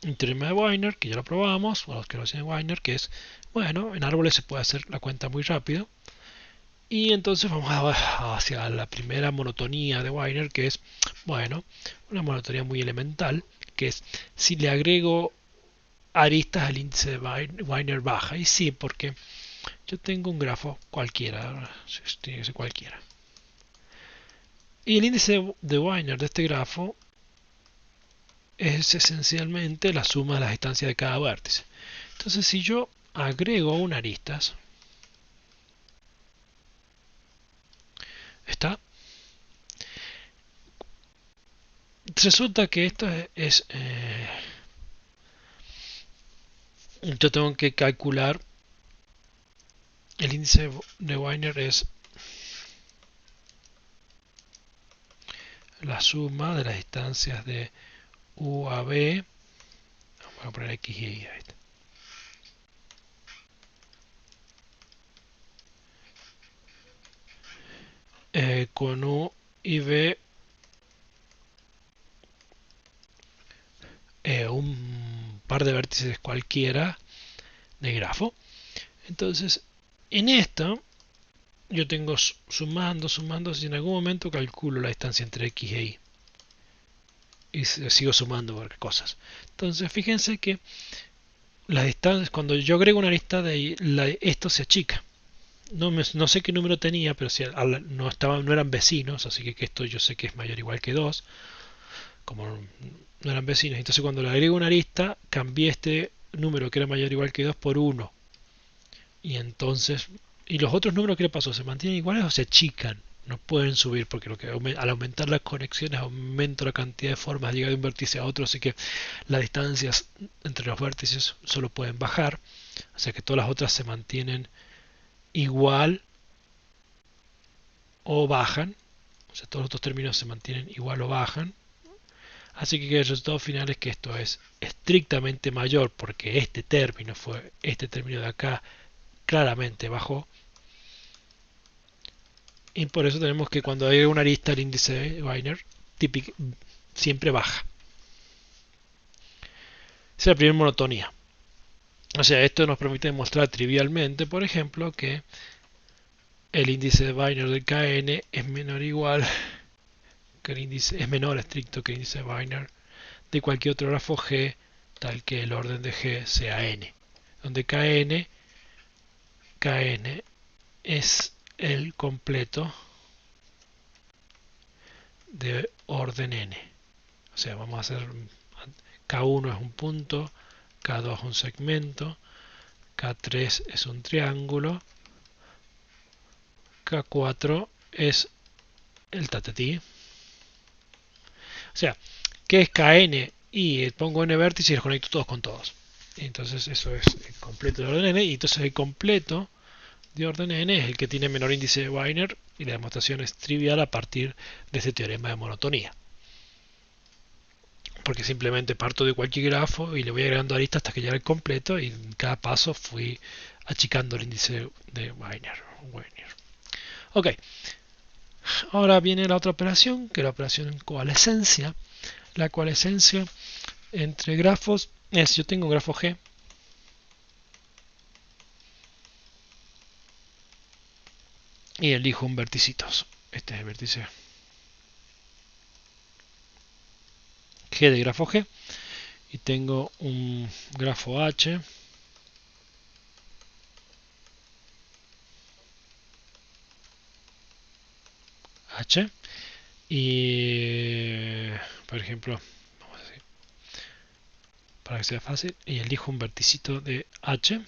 un teorema de Wiener, que ya lo probamos, o los que lo hacen de Wiener, que es, bueno, en árboles se puede hacer la cuenta muy rápido. Y entonces vamos hacia la primera monotonía de Wiener, que es, bueno, una monotonía muy elemental, que es si le agrego aristas al índice de Wiener baja. Y sí, porque yo tengo un grafo cualquiera, tiene que ser cualquiera. Y el índice de Wiener de este grafo es esencialmente la suma de las distancias de cada vértice. Entonces, si yo agrego una aristas, está. Resulta que esto yo tengo que calcular el índice de Wiener es la suma de las distancias de U a B. Voy a poner X y Y. Con U y B un par de vértices cualquiera de grafo. Entonces, en esto yo tengo sumando, si en algún momento calculo la distancia entre X e Y. Y sigo sumando por cosas. Entonces, fíjense que las distancias, cuando yo agrego una lista esto se achica. No sé qué número tenía, pero si no eran vecinos, así que esto yo sé que es mayor o igual que 2, como no eran vecinos. Entonces cuando le agrego una arista, cambié este número que era mayor o igual que 2 por 1. Y entonces, ¿y los otros números qué le pasó? ¿Se mantienen iguales o se achican? No pueden subir porque al aumentar las conexiones aumento la cantidad de formas de llegar de un vértice a otro, así que las distancias entre los vértices solo pueden bajar, o sea que todas las otras se mantienen igual o bajan, o sea todos los otros términos se mantienen igual o bajan, así que el resultado final es que esto es estrictamente mayor porque este término de acá claramente bajó. Y por eso tenemos que cuando hay una arista el índice de Wiener siempre baja. Esa es la primera monotonía. O sea, esto nos permite demostrar trivialmente, por ejemplo, que el índice de Wiener del Kn es menor o igual que el índice, es menor estricto que el índice de Wiener de cualquier otro grafo G, tal que el orden de G sea n, donde Kn es el completo de orden n. O sea, vamos a hacer K1 es un punto, K2 es un segmento, K3 es un triángulo, K4 es el tatetí. O sea, ¿qué es Kn? Y pongo n vértices y los conecto todos con todos. Entonces eso es el completo de orden n. Y entonces el completo de orden n es el que tiene menor índice de Wiener. Y la demostración es trivial a partir de este teorema de monotonía. Porque simplemente parto de cualquier grafo y le voy agregando aristas hasta que llegue al completo. Y en cada paso fui achicando el índice de Wiener. Ok. Ahora viene la otra operación, que es la operación coalescencia. La coalescencia entre grafos es, yo tengo un grafo G y elijo un vértice. Este es el vértice G de grafo G, y tengo un grafo H, y por ejemplo, vamos a decir, para que sea fácil, y elijo un verticito de H.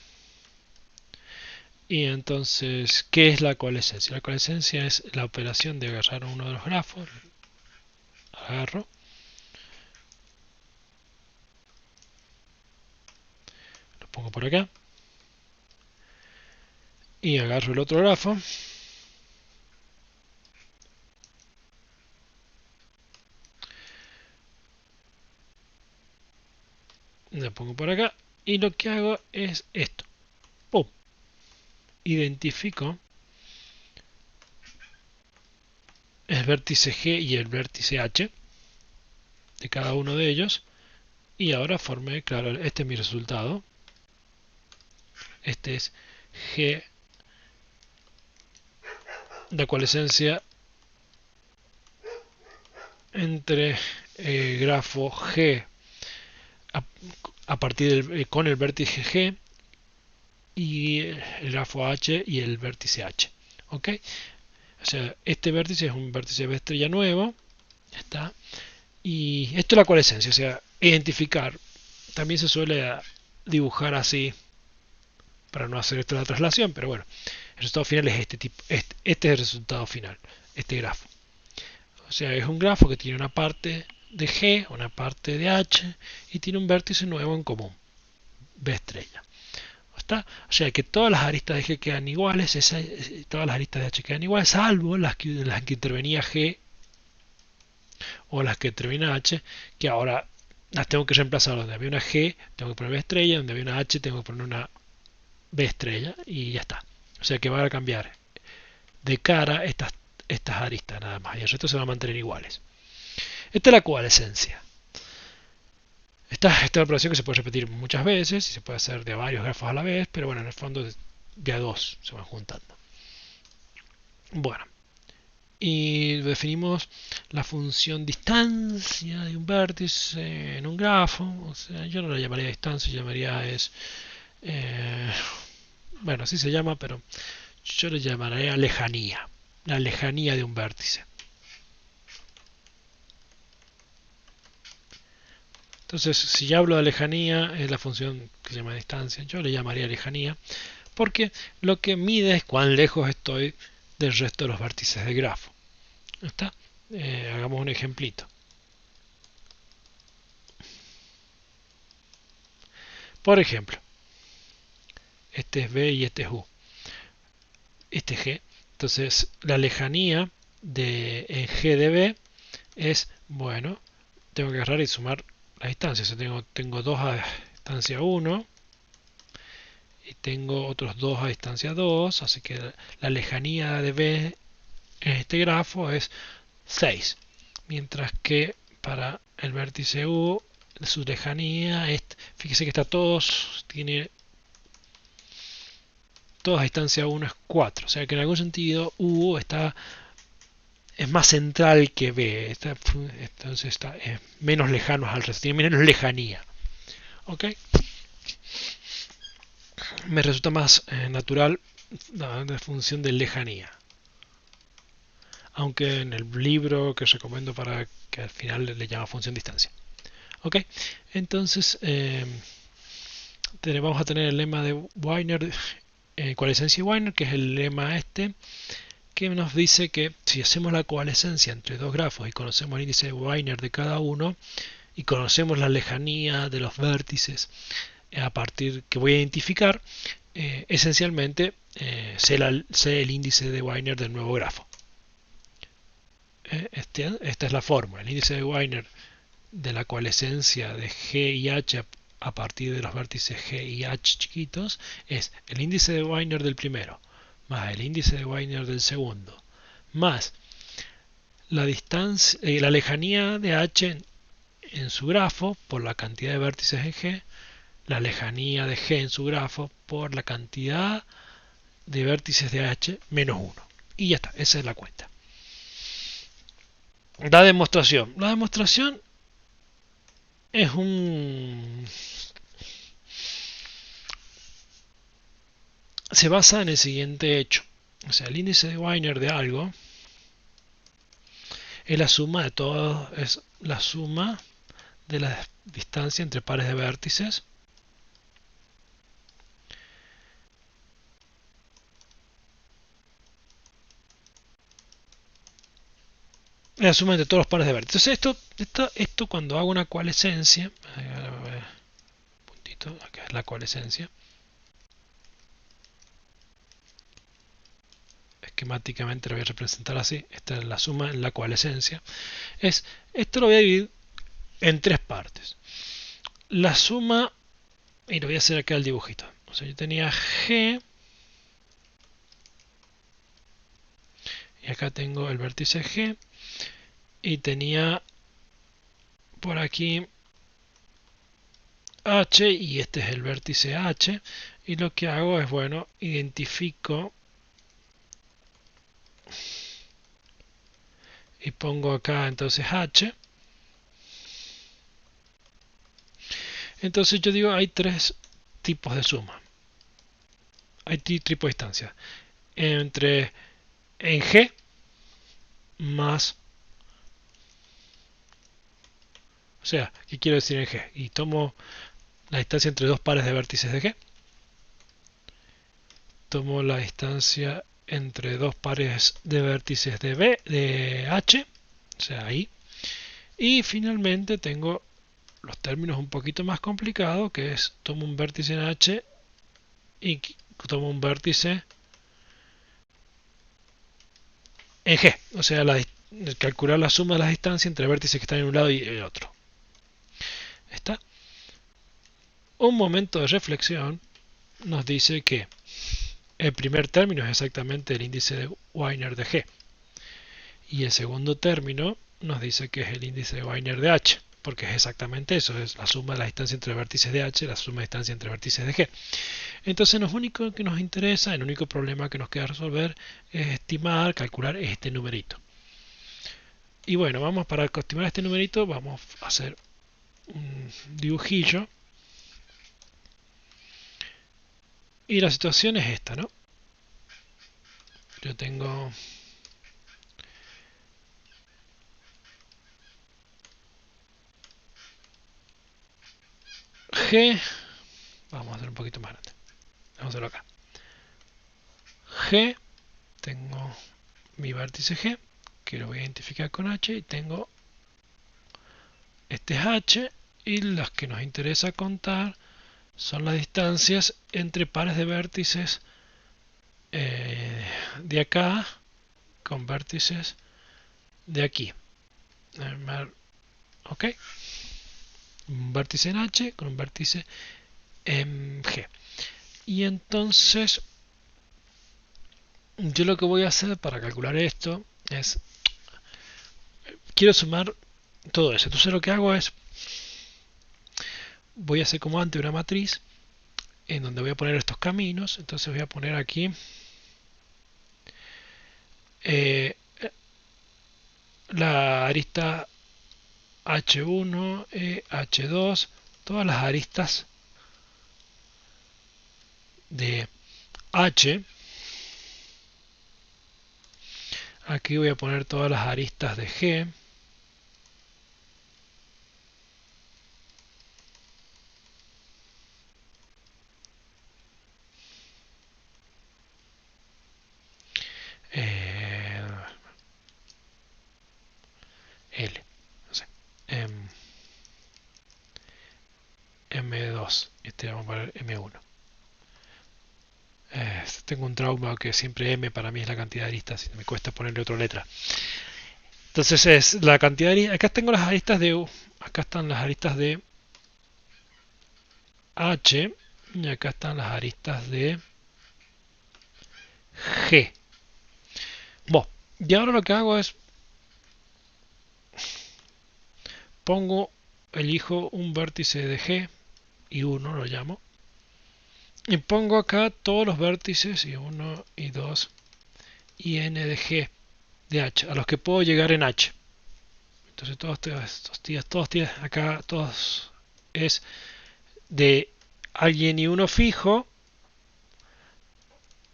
Y entonces, ¿qué es la coalescencia? La coalescencia es la operación de agarrar uno de los grafos, agarro, lo pongo por acá, y agarro el otro grafo, lo pongo por acá, y lo que hago es esto. ¡Pum! Identifico el vértice G y el vértice H de cada uno de ellos, y ahora formé, claro, este es mi resultado. Este es G, la coalescencia entre grafo G a partir con el vértice G y el grafo H y el vértice H. ¿Ok? O sea, este vértice es un vértice B estrella nuevo. Ya está. Y esto es la coalescencia, o sea, identificar. También se suele dibujar así para no hacer esta traslación, pero bueno, el resultado final es este tipo. Este es el resultado final, este grafo. O sea, es un grafo que tiene una parte de G, una parte de H y tiene un vértice nuevo en común, B estrella. ¿Está? O sea que todas las aristas de G quedan iguales, todas las aristas de H quedan iguales, salvo las que intervenía G o las que intervenía H, que ahora las tengo que reemplazar. Donde había una G, tengo que poner B estrella, donde había una H, tengo que poner una B estrella, y ya está. O sea que van a cambiar de cara estas aristas nada más, y el resto se van a mantener iguales. Esta es la coalescencia. Esta es una operación que se puede repetir muchas veces y se puede hacer de varios grafos a la vez, pero bueno, en el fondo de a dos se van juntando. Bueno, y definimos la función distancia de un vértice en un grafo. O sea, yo no la llamaría distancia, llamaría bueno, así se llama, pero yo le llamaría lejanía, la lejanía de un vértice. Entonces, si ya hablo de lejanía, es la función que se llama distancia, yo le llamaría lejanía, porque lo que mide es cuán lejos estoy del resto de los vértices del grafo. ¿Está? Hagamos un ejemplito. Por ejemplo, este es B y este es U. Este es G. Entonces, la lejanía en G de B es, bueno, tengo que agarrar y sumar las distancias. Tengo 2 a distancia 1 y tengo otros 2 a distancia 2, así que la lejanía de B en este grafo es 6, mientras que para el vértice U su lejanía es, fíjese que tiene todas a distancia 1 es 4, o sea que en algún sentido U es más central que B, entonces es menos lejano al resto, tiene menos lejanía. ¿Ok? Me resulta más natural la función de lejanía, aunque en el libro que recomiendo para que al final le llama función distancia. ¿Ok? Entonces vamos a tener el lema de Wiener, coalescencia y Wiener, que es el lema este, que nos dice que si hacemos la coalescencia entre dos grafos y conocemos el índice de Wiener de cada uno y conocemos la lejanía de los vértices a partir que voy a identificar, esencialmente sé el índice de Wiener del nuevo grafo. Esta es la fórmula. El índice de Wiener de la coalescencia de G y H a partir de los vértices G y H chiquitos es el índice de Wiener del primero más el índice de Wiener del segundo más la distancia, la lejanía de H en su grafo por la cantidad de vértices en G, la lejanía de G en su grafo por la cantidad de vértices de H menos 1. Y ya está, esa es la cuenta. La demostración es un... se basa en el siguiente hecho. O sea, el índice de Wiener de algo es la suma de todos, es la suma de la distancia entre pares de vértices es la suma entre todos los pares de vértices. Esto cuando hago una coalescencia, puntito, acá es la coalescencia, esquemáticamente lo voy a representar así, esta es la suma en la coalescencia, esto lo voy a dividir en tres partes. La suma, y lo voy a hacer acá el dibujito, o sea, yo tenía G, y acá tengo el vértice G, y tenía por aquí H, y este es el vértice H, y lo que hago es, bueno, identifico y pongo acá entonces H. Entonces yo digo, hay tres tipos de suma. Hay tipos de distancia. Entre en G más... O sea, ¿qué quiero decir en G? Y tomo la distancia entre dos pares de vértices de G. Tomo la distancia entre dos pares de vértices de B, de H. O sea, ahí. Y finalmente tengo los términos un poquito más complicados, que es tomo un vértice en H y tomo un vértice en G, o sea, calcular la suma de las distancias entre vértices que están en un lado y el otro. ¿Está? Un momento de reflexión nos dice que el primer término es exactamente el índice de Wiener de G y el segundo término nos dice que es el índice de Wiener de H, porque es exactamente eso, es la suma de la distancia entre vértices de H, la suma de distancia entre vértices de G. Entonces lo único que nos interesa, el único problema que nos queda resolver es estimar, calcular este numerito. Y bueno, para estimar este numerito vamos a hacer un dibujillo. Y la situación es esta, ¿no? Yo tengo G, vamos a hacer un poquito más grande, vamos a hacerlo acá. G, tengo mi vértice G, que lo voy a identificar con H, y tengo este es H, y las que nos interesa contar son las distancias entre pares de vértices de acá con vértices de aquí. Ok, un vértice en H con un vértice en G. Y entonces yo lo que voy a hacer para calcular esto es, quiero sumar todo eso. Entonces lo que hago es, voy a hacer como antes una matriz en donde voy a poner estos caminos. Entonces voy a poner aquí eh, la arista H1, H2, todas las aristas de H. Aquí voy a poner todas las aristas de G. L, no sé, M2, este vamos a poner M1. Tengo un trauma que siempre M para mí es la cantidad de aristas y me cuesta ponerle otra letra. Entonces es la cantidad de aristas. Acá tengo las aristas de U. Acá están las aristas de H. Y acá están las aristas de G. Bueno, y ahora lo que hago es elijo un vértice de G y 1 lo llamo. Y pongo acá todos los vértices y 1 y 2 y N de G de H, a los que puedo llegar en H. Entonces todos tienen acá, todos es de alguien y uno fijo,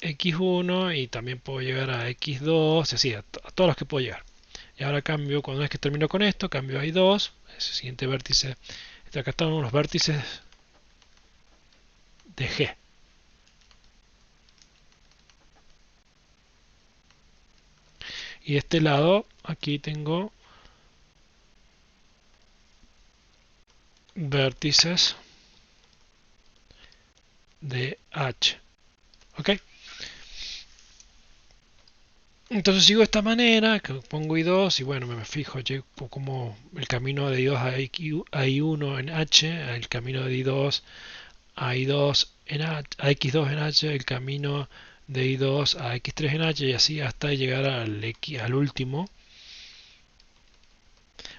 x1 y también puedo llegar a x2, y así, a todos los que puedo llegar. Y ahora cambio, cuando es que termino con esto, cambio a i2, es el siguiente vértice. Acá están los vértices de G. Y de este lado, aquí tengo vértices de H. ¿Ok? Entonces sigo de esta manera, que pongo I2 y bueno, me fijo como el camino de I2 a I1 en H, el camino de I2 a I2 en H, a X2 en H, el camino de I2 a X3 en H y así hasta llegar al último.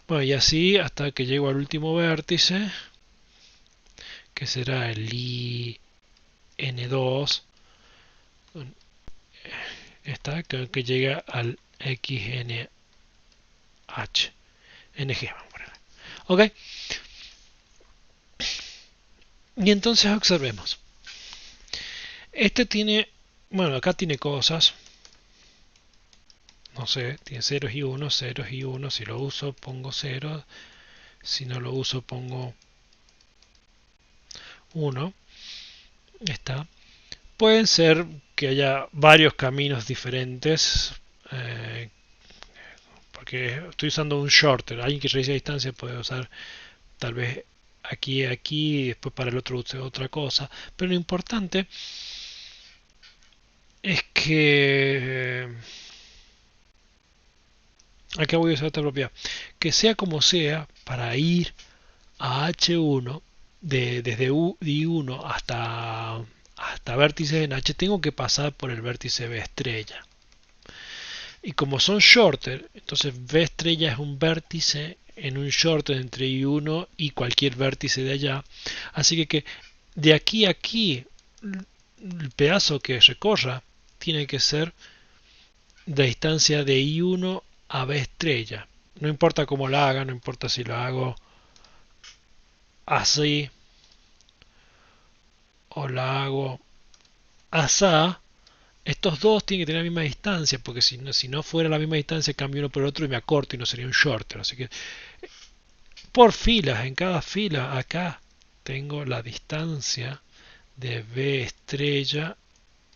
Bueno, y así hasta que llego al último vértice, que será el IN2, está que llega al XNH, NG, vamos a poner. ¿Ok? Y entonces observemos. Este tiene, bueno, acá tiene cosas. No sé, tiene ceros y unos, ceros y unos. Si lo uso, pongo 0. Si no lo uso, pongo 1. Está. Pueden ser que haya varios caminos diferentes. Porque estoy usando un shorter. Alguien que realice a distancia puede usar tal vez aquí, aquí, y después para el otro use otra cosa. Pero lo importante es que acá voy a usar esta propiedad. Que sea como sea, para ir a H1 desde I1 hasta vértices en H, tengo que pasar por el vértice B estrella. Y como son shorter, entonces B estrella es un vértice en un shorter entre I1 y cualquier vértice de allá. Así que de aquí a aquí, el pedazo que recorra tiene que ser de distancia de I1 a B estrella. No importa cómo la haga, no importa si lo hago así o la hago asá. Estos dos tienen que tener la misma distancia, porque si no fuera la misma distancia, cambio uno por el otro y me acorto y no sería un shorter. Así que por filas, en cada fila, acá tengo la distancia de B estrella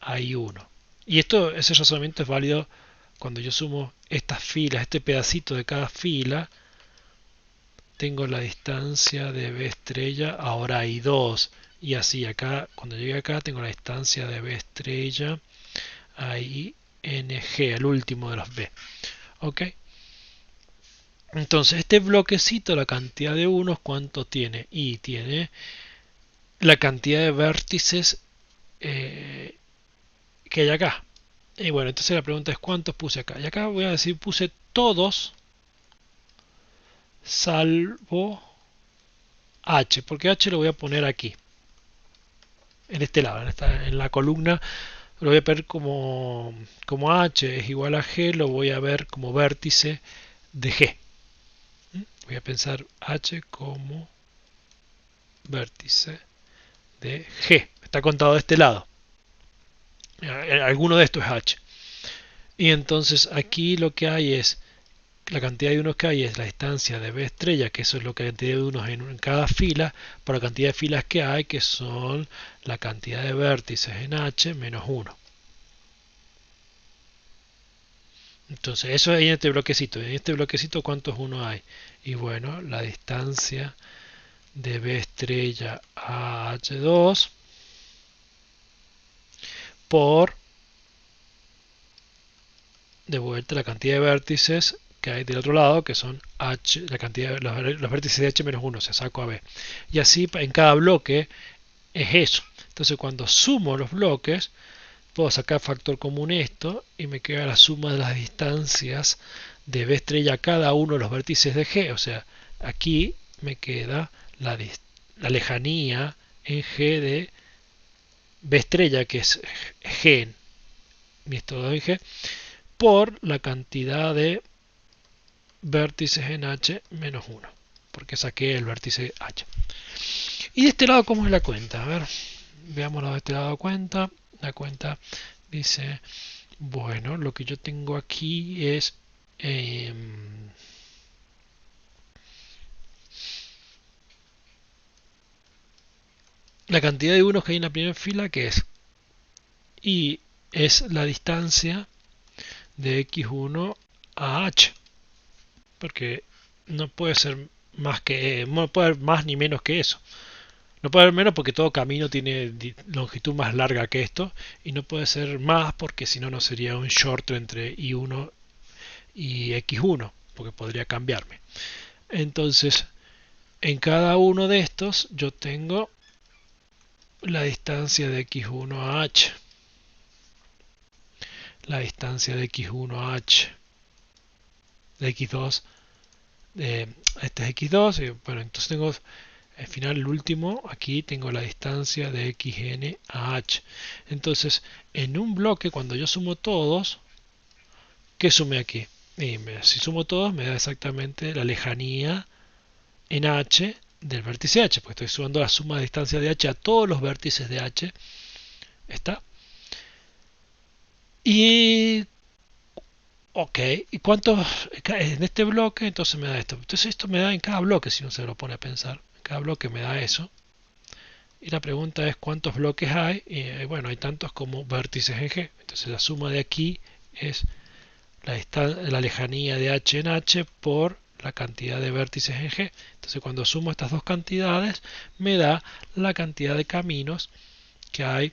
a I1. Y ese razonamiento es válido cuando yo sumo estas filas, este pedacito de cada fila. Tengo la distancia de B estrella, ahora hay 2. Y así acá, cuando llegue acá, tengo la distancia de B estrella a ING, el último de los B. ¿Ok? Entonces, este bloquecito, la cantidad de unos, ¿cuánto tiene? Y tiene la cantidad de vértices que hay acá. Y bueno, entonces la pregunta es ¿cuántos puse acá? Y acá voy a decir, puse todos salvo H, porque H lo voy a poner aquí, en este lado, en la columna, lo voy a ver como H es igual a G, lo voy a ver como vértice de G. Voy a pensar H como vértice de G. Está contado de este lado. Alguno de estos es H. Y entonces aquí lo que hay es la cantidad de unos que hay es la distancia de B estrella, que eso es la cantidad de unos en cada fila, por la cantidad de filas que hay, que son la cantidad de vértices en H menos 1. Entonces eso es en este bloquecito. En este bloquecito ¿cuántos unos hay? Y bueno, la distancia de B estrella a H2 por de vuelta la cantidad de vértices que hay del otro lado, que son H, la cantidad de los vértices de H menos 1, se saco a B. Y así en cada bloque es eso. Entonces cuando sumo los bloques, puedo sacar factor común esto y me queda la suma de las distancias de B estrella a cada uno de los vértices de G. O sea, aquí me queda la lejanía en G de B estrella, que es G, esto de G, por la cantidad de vértices en H menos 1, porque saqué el vértice H. Y de este lado, ¿cómo es la cuenta? A ver, veámoslo de este lado de cuenta. La cuenta dice, bueno, lo que yo tengo aquí es la cantidad de unos que hay en la primera fila, que es y es la distancia de x1 a h, porque no puede ser más que no puede haber más ni menos que eso. No puede haber menos porque todo camino tiene longitud más larga que esto, y no puede ser más porque si no no sería un short entre y1 y x1, porque podría cambiarme. Entonces, en cada uno de estos yo tengo la distancia de x1 a h, la distancia de x1 a h, de x2, este es x2, y bueno, entonces tengo al final el último, aquí tengo la distancia de xn a h. Entonces, en un bloque, cuando yo sumo todos, ¿qué sumé aquí? Si sumo todos, me da exactamente la lejanía en h del vértice h, porque estoy sumando la suma de distancia de h a todos los vértices de h. ¿Está? Y ok, ¿y cuántos en este bloque? Entonces me da esto. Entonces esto me da en cada bloque, si uno se lo pone a pensar. En cada bloque me da eso. Y la pregunta es cuántos bloques hay. Y bueno, hay tantos como vértices en G. Entonces la suma de aquí es la lejanía de h en h por la cantidad de vértices en G. Entonces cuando sumo estas dos cantidades me da la cantidad de caminos que hay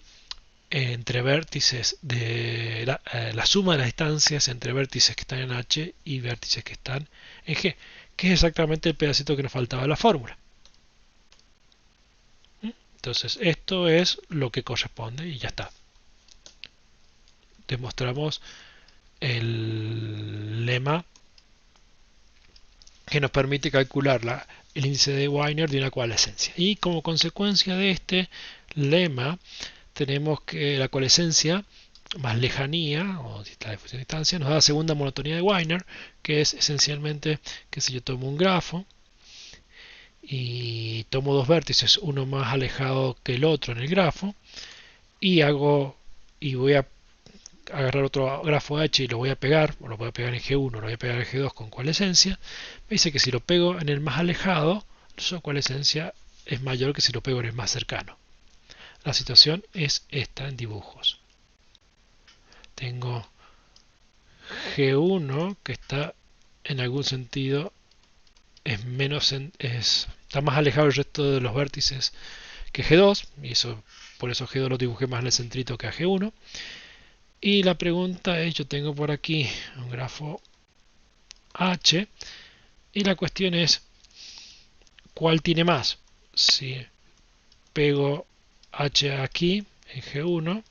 entre vértices de la suma de las distancias entre vértices que están en H y vértices que están en G, que es exactamente el pedacito que nos faltaba de la fórmula. Entonces esto es lo que corresponde y ya está. Demostramos el lema que nos permite calcular el índice de Wiener de una coalescencia. Y como consecuencia de este lema tenemos que la coalescencia más lejanía, o la difusión de distancia, nos da la segunda monotonía de Wiener, que es esencialmente que si yo tomo un grafo y tomo dos vértices, uno más alejado que el otro en el grafo, y voy a agarrar otro grafo H y lo voy a pegar, o lo voy a pegar en G1, lo voy a pegar en G2 con coalescencia, me dice que si lo pego en el más alejado, su coalescencia es mayor que si lo pego en el más cercano. La situación es esta en dibujos. Tengo G1 que está en algún sentido está más alejado del resto de los vértices que G2, y por eso G2 lo dibujé más en el centrito que a G1. Y la pregunta es, yo tengo por aquí un grafo H, y la cuestión es, ¿cuál tiene más? Si pego H aquí en G1,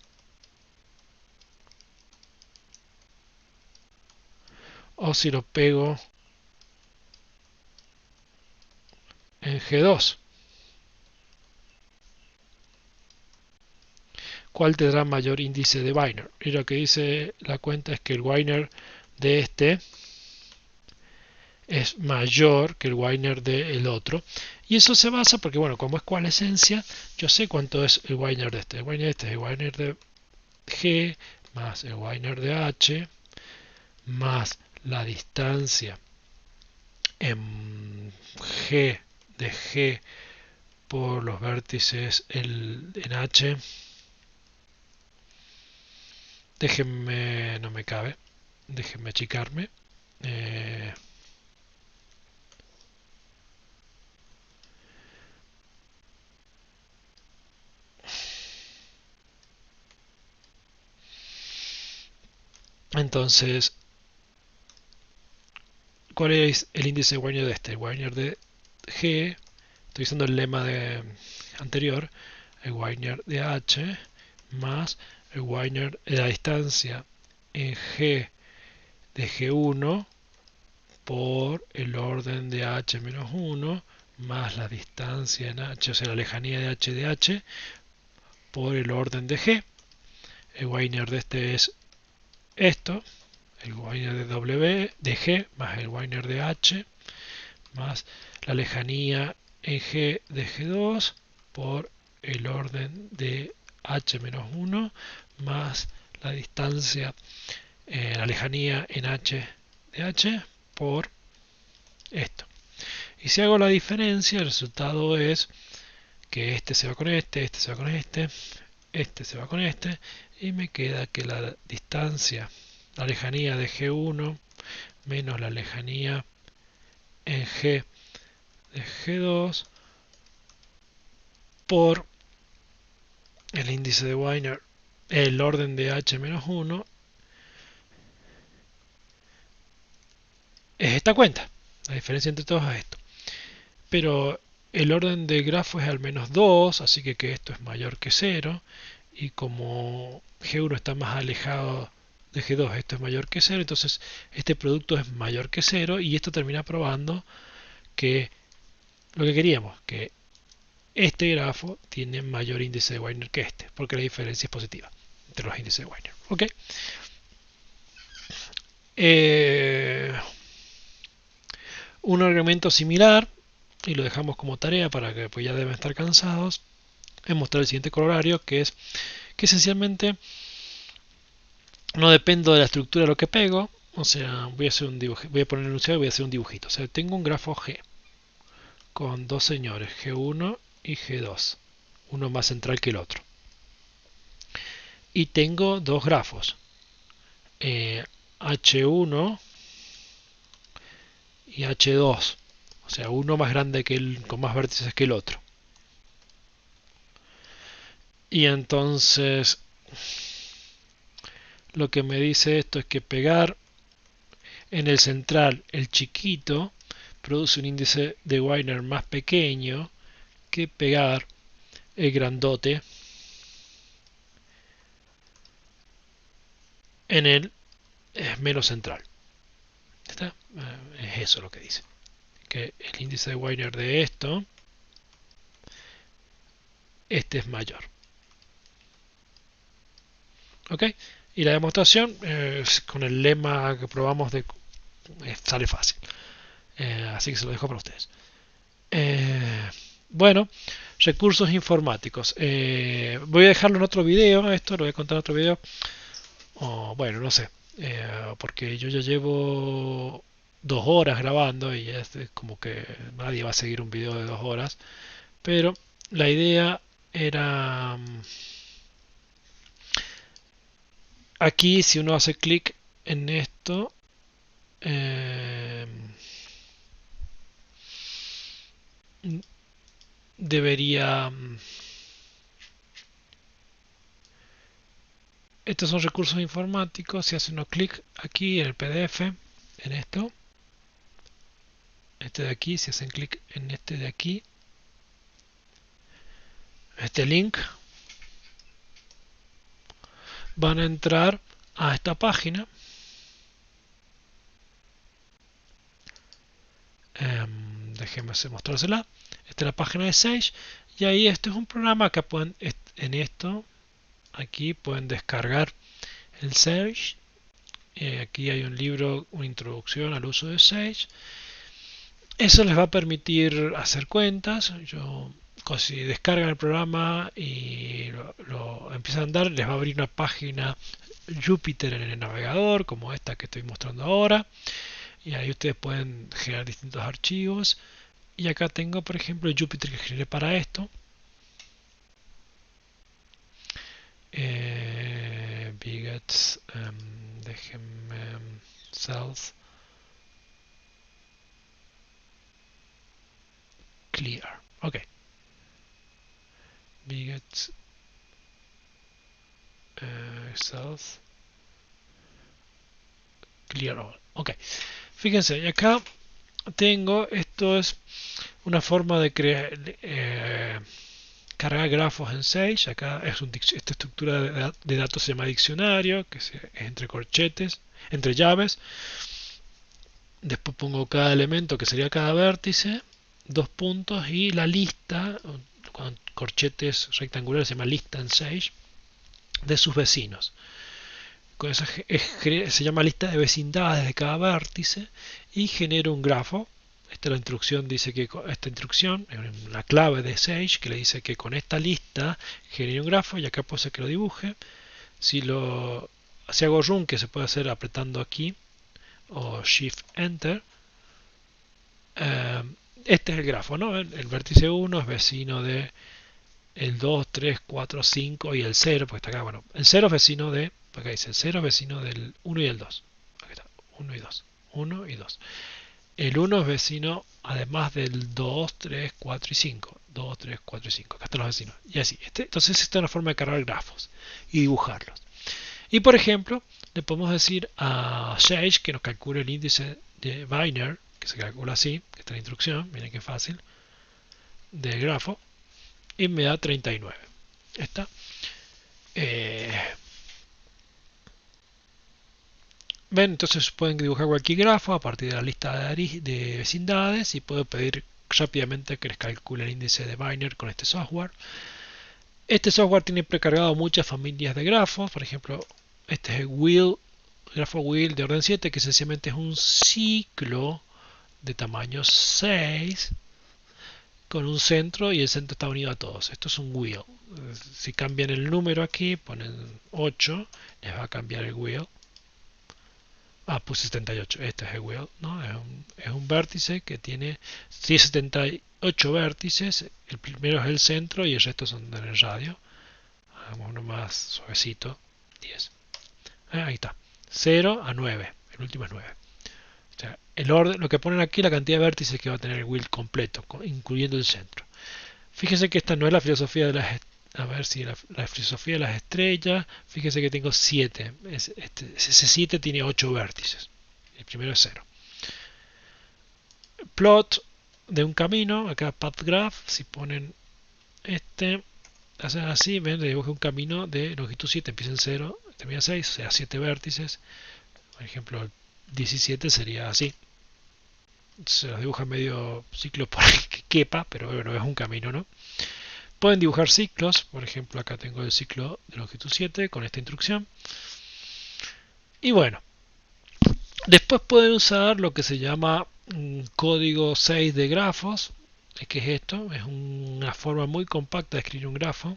o si lo pego en G2. ¿Cuál tendrá mayor índice de Wiener? Y lo que dice la cuenta es que el Wiener de este es mayor que el Wiener del otro. Y eso se basa porque, bueno, como es coalescencia, yo sé cuánto es el Wiener de este. El Wiener de este es el Wiener de G más el Wiener de H más la distancia en G de G por los vértices en H. Déjenme, no me cabe, déjenme achicarme. Entonces, ¿cuál es el índice de Wiener de este? El Wiener de G, estoy usando el lema anterior, el Wiener de H más el Wiener de la distancia en G de G1 por el orden de H menos 1 más la distancia en H, o sea, la lejanía de H por el orden de G. El Wiener de este es esto, el Wiener de W de G más el Wiener de H más la lejanía en G de G2 por el orden de H-1 más la distancia, la lejanía en H de H por esto. Y si hago la diferencia, el resultado es que este se va con este se va con este se va con este, y me queda que la distancia, la lejanía de G1 menos la lejanía en G de G2 por el índice de Wiener, el orden de H-1, es esta cuenta. La diferencia entre todos es esto. Pero el orden del grafo es al menos 2, así que esto es mayor que 0. Y como G1 está más alejado de G2, esto es mayor que 0, entonces este producto es mayor que 0, y esto termina probando que lo que queríamos, que este grafo tiene mayor índice de Wiener que este, porque la diferencia es positiva entre los índices de Wiener. ¿Ok? Un argumento similar, y lo dejamos como tarea para que pues ya deben estar cansados, es mostrar el siguiente corolario, que es que esencialmente no dependo de la estructura de lo que pego. O sea, voy a hacer un dibujo, voy a poner enunciado y voy a hacer un dibujito. O sea, tengo un grafo G con dos señores, G1 y G2, uno más central que el otro. Y tengo dos grafos, H1 y H2, o sea, uno más grande que el, con más vértices que el otro. Y entonces lo que me dice esto es que pegar en el central el chiquito produce un índice de Wiener más pequeño que pegar el grandote en el menos central. ¿Está? Es eso lo que dice. Que el índice de Wiener de esto, este es mayor. ¿Ok? Y la demostración con el lema que probamos sale fácil. Así que se lo dejo para ustedes. Bueno, recursos informáticos. Voy a dejarlo en otro video. Esto lo voy a contar en otro video. Bueno, no sé. Porque yo ya llevo 2 horas grabando y es como que nadie va a seguir un video de 2 horas. Pero la idea era... Aquí si uno hace clic en esto, debería... Estos son recursos informáticos. Si hace uno clic aquí en el PDF, en esto, este de aquí, si hacen clic en este de aquí, este link, van a entrar a esta página. Déjenme mostrársela. Esta es la página de Sage, y ahí este es un programa que pueden, en esto, aquí pueden descargar el Sage. Aquí hay un libro, una introducción al uso de Sage. Eso les va a permitir hacer cuentas. Si descargan el programa y lo empiezan a andar, les va a abrir una página Jupyter en el navegador, como esta que estoy mostrando ahora. Y ahí ustedes pueden generar distintos archivos. Y acá tengo, por ejemplo, el Jupyter que generé para esto. Bigets, déjenme, cells, clear. Ok. Bigets, cells, clear all. Ok. Fíjense, y acá tengo, esto es una forma de cargar grafos en Sage. Acá es esta estructura de datos se llama diccionario, que es entre corchetes, entre llaves. Después pongo cada elemento, que sería cada vértice, 2 puntos, y la lista, con corchetes rectangulares, se llama lista en Sage, de sus vecinos. con esa se llama lista de vecindades de cada vértice y genera un grafo. Esta la instrucción dice que esta instrucción es una clave de Sage que le dice que con esta lista genera un grafo y acá puse que lo dibuje. Si hago run, que se puede hacer apretando aquí o Shift Enter, este es el grafo, ¿no? El vértice 1 es vecino de el 2, 3, 4, 5 y el 0, porque está acá, bueno, el 0 es vecino de, acá dice, el 0 es vecino del 1 y el 2. Aquí está, 1 y 2. 1 y 2. El 1 es vecino además del 2, 3, 4 y 5. 2, 3, 4 y 5. Acá están los vecinos. Y así. Entonces esta es una forma de cargar grafos y dibujarlos. Y por ejemplo, le podemos decir a Sage que nos calcule el índice de Wiener, que se calcula así, que está en la instrucción, miren qué fácil, del grafo, y me da 39. Esta. Ven, entonces pueden dibujar cualquier grafo a partir de la lista de vecindades y puedo pedir rápidamente que les calcule el índice de Wiener con este software. Este software tiene precargado muchas familias de grafos, por ejemplo, este es el grafo wheel de orden 7, que sencillamente es un ciclo de tamaño 6 con un centro y el centro está unido a todos. Esto es un wheel. Si cambian el número aquí, ponen 8, les va a cambiar el wheel. Puse 78. Este es el wheel, ¿no? Es un vértice que tiene 78 vértices. El primero es el centro y el resto son en el radio. Hagamos uno más suavecito. 10. Ahí está. 0 a 9. El último es 9. O sea, el orden, lo que ponen aquí es la cantidad de vértices que va a tener el wheel completo, incluyendo el centro. Fíjese que esta no es la filosofía de las, a ver si la filosofía de las estrellas. Fíjese que tengo 7. Ese 7 tiene 8 vértices. El primero es 0. Plot de un camino. Acá path graph. Si ponen hacen así, ven, le dibujo un camino de longitud 7. Empieza en 0, termina en 6, o sea, 7 vértices. Por ejemplo, el 17 sería así. Se los dibuja medio ciclo por el que quepa, pero bueno, es un camino, ¿no? Pueden dibujar ciclos, por ejemplo acá tengo el ciclo de longitud 7 con esta instrucción. Y bueno, después pueden usar lo que se llama código 6 de grafos. ¿Qué es esto? Es una forma muy compacta de escribir un grafo.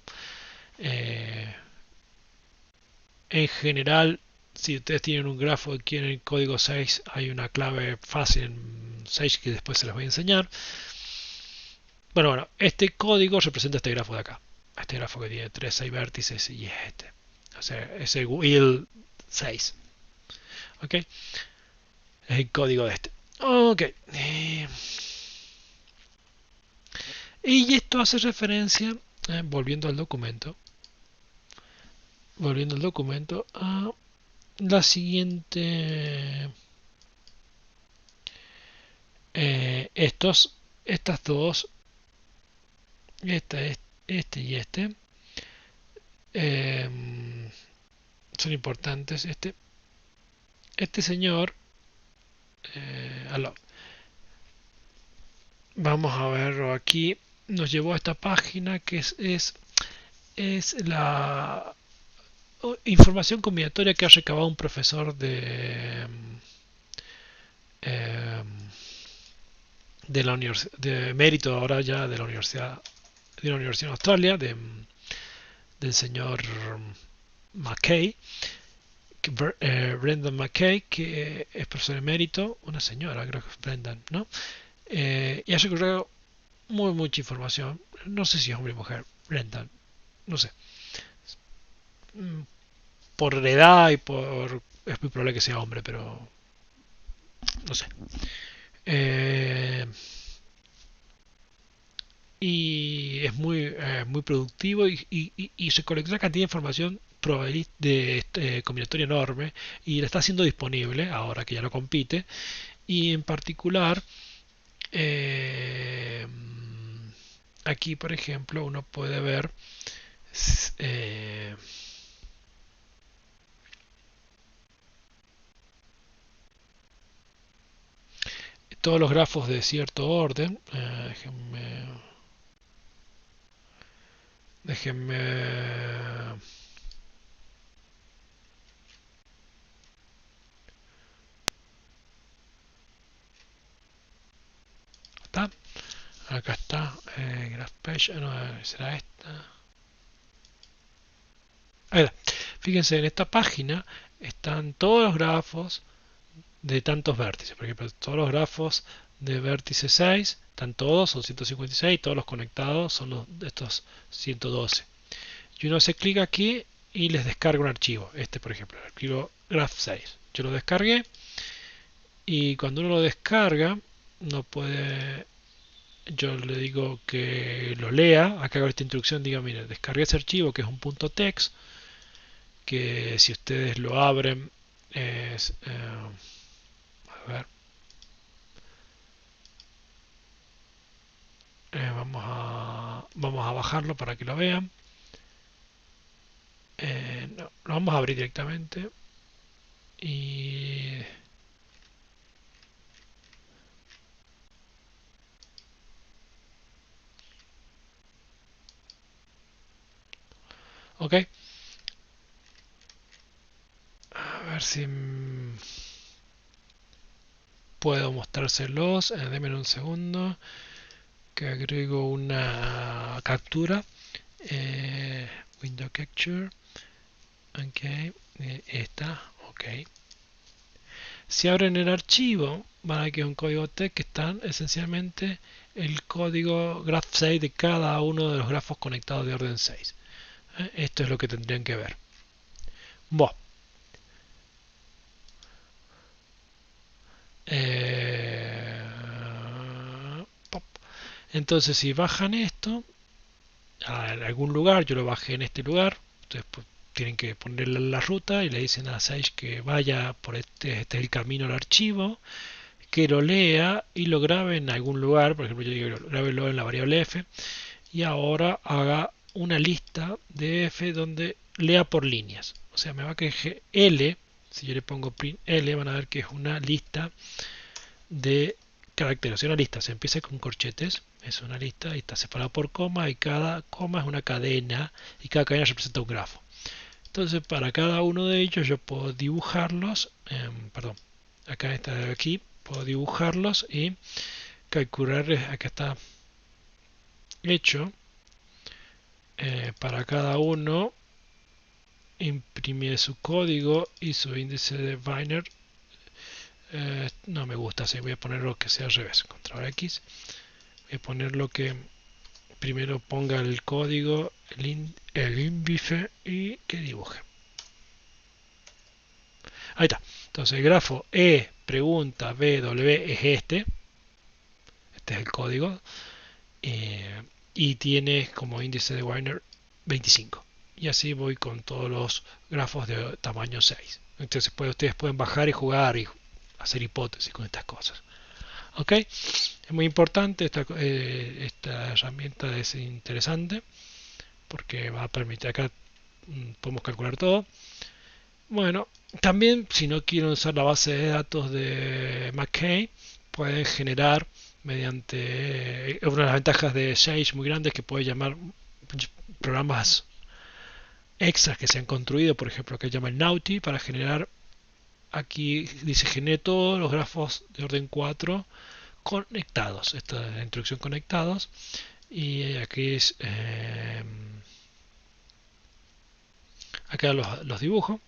En general, si ustedes tienen un grafo y quieren el código 6, hay una clave fácil en Sage que después se les voy a enseñar. Bueno, este código representa este grafo de acá. Este grafo que tiene 3, 6 vértices y es este. O sea, es el wheel 6. ¿Ok? Es el código de este. Ok. Y esto hace referencia, volviendo al documento, a la siguiente. Estas dos, este y este, son importantes. Este señor, vamos a verlo aquí, nos llevó a esta página que es la información combinatoria que ha recabado un profesor eh, de la de mérito ahora ya de la universidad en Australia, del señor McKay, Brendan McKay, que es profesor emérito, una señora, creo que es Brendan, ¿no? Y ha recorrido mucha información. No sé si es hombre o mujer, Brendan, no sé. Por edad y por. Es muy probable que sea hombre, pero. No sé. Y es muy productivo y recolecta una cantidad de información de combinatoria enorme y la está haciendo disponible ahora que ya no compite. Y en particular, aquí por ejemplo, uno puede ver. Eh, Todos los grafos de cierto orden. Déjenme Acá está, graph page, no, será esta. Ahí está. Fíjense, en esta página están todos los grafos de tantos vértices. Por ejemplo, todos los grafos de vértice 6 están todos, son 156, todos los conectados son de estos 112. Y uno se clica aquí y les descarga un archivo. Este, por ejemplo, el archivo graph 6. Yo lo descargué y cuando uno lo descarga, no puede. Yo le digo que lo lea. Acá hago esta instrucción, diga, mire, descargué ese archivo que es un .text, que si ustedes lo abren es. A ver. Vamos a bajarlo para que lo vean. No, lo vamos a abrir directamente. Y ok, a ver si puedo mostrárselos. Denme un segundo que agrego una captura. Window capture. Ok, esta. Ok. Si abren el archivo, van a ver que es un código text que están esencialmente el código graph 6 de cada uno de los grafos conectados de orden 6. Esto es lo que tendrían que ver. Bueno, entonces si bajan esto a algún lugar, yo lo bajé en este lugar, entonces pues, tienen que ponerle la ruta y le dicen a Sage que vaya por este es el camino al archivo, que lo lea y lo grabe en algún lugar. Por ejemplo, yo digo grábelo en la variable f y ahora haga una lista de f donde lea por líneas. O sea, me va a que L, si yo le pongo print L, van a ver que es una lista de caracteres. Una lista se empieza con corchetes, es una lista y está separada por coma y cada coma es una cadena y cada cadena representa un grafo. Entonces, para cada uno de ellos yo puedo dibujarlos, perdón, acá está de aquí, puedo dibujarlos y calcular, acá está hecho, para cada uno imprimir su código y su índice de Wiener. No me gusta así, voy a poner lo que sea al revés, control X, voy a poner lo que primero ponga el código, el índice y que dibuje. Ahí está. Entonces el grafo E pregunta BW es este es el código, y tiene como índice de Wiener 25. Y así voy con todos los grafos de tamaño 6. Entonces ustedes pueden bajar y jugar y hacer hipótesis con estas cosas. ¿Ok? Es muy importante, esta herramienta es interesante porque va a permitir, acá podemos calcular todo. Bueno, también si no quieren usar la base de datos de McKay, pueden generar mediante una de las ventajas de Sage muy grande es que puede llamar programas extras que se han construido, por ejemplo que llama el Naughty para generar, aquí dice genere todos los grafos de orden 4 conectados. Esta es la instrucción conectados y aquí es acá los dibujo.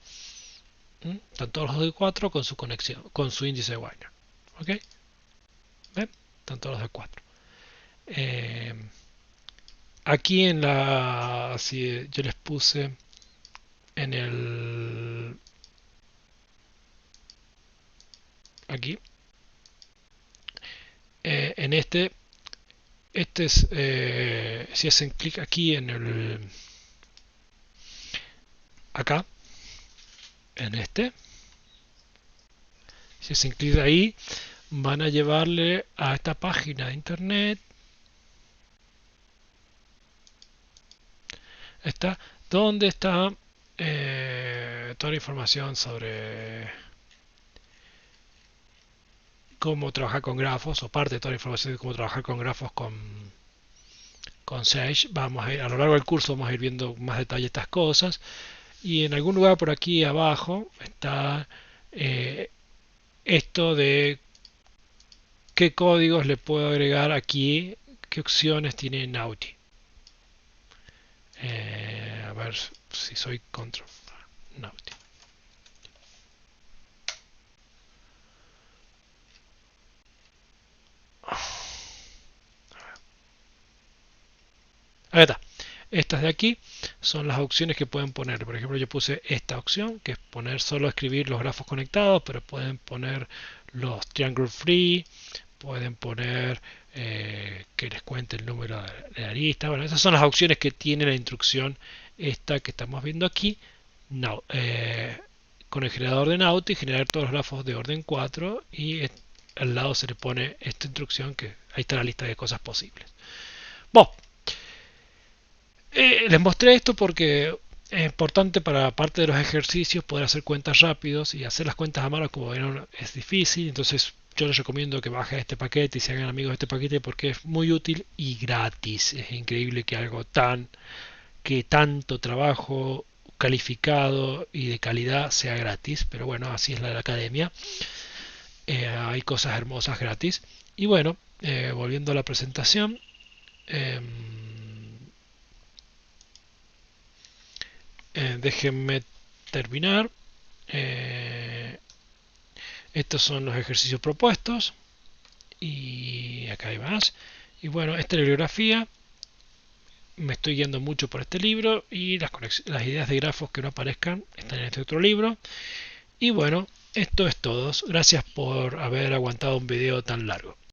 Están todos los de 4 con su conexión, con su índice de Wiener. ¿Ok? ¿Ven? Están todos los de 4. Aquí en la. Si yo les puse en el. Aquí. En este. Este es. Si hacen clic aquí en el. Acá. En este. Si hacen clic ahí. Van a llevarle a esta página de internet. Está. Donde está toda la información sobre cómo trabajar con grafos, o parte de toda la información de cómo trabajar con grafos con Sage. Vamos a ir, a lo largo del curso vamos a ir viendo más detalle estas cosas. Y en algún lugar por aquí abajo está esto de qué códigos le puedo agregar aquí qué opciones tiene Naughty. A ver si soy control Naughty. Ahí está. Estas de aquí son las opciones que pueden poner. Por ejemplo, yo puse esta opción, que es poner solo escribir los grafos conectados, pero pueden poner los triangle free, pueden poner que les cuente el número de arista. Bueno, esas son las opciones que tiene la instrucción esta que estamos viendo aquí. No, con el generador de Naughty, generar todos los grafos de orden 4 y al lado se le pone esta instrucción que ahí está la lista de cosas posibles. Bueno, les mostré esto porque es importante para parte de los ejercicios poder hacer cuentas rápidos y hacer las cuentas a mano, como vieron, es difícil. Entonces yo les recomiendo que bajen este paquete y se hagan amigos de este paquete porque es muy útil y gratis. Es increíble que algo que tanto trabajo calificado y de calidad sea gratis, pero bueno, así es la de la academia. Hay cosas hermosas gratis. Y bueno, volviendo a la presentación, déjenme terminar. Estos son los ejercicios propuestos y acá hay más. Y bueno, esta es la bibliografía. Me estoy guiando mucho por este libro y las ideas de grafos que no aparezcan están en este otro libro. Y bueno, esto es todo. Gracias por haber aguantado un video tan largo.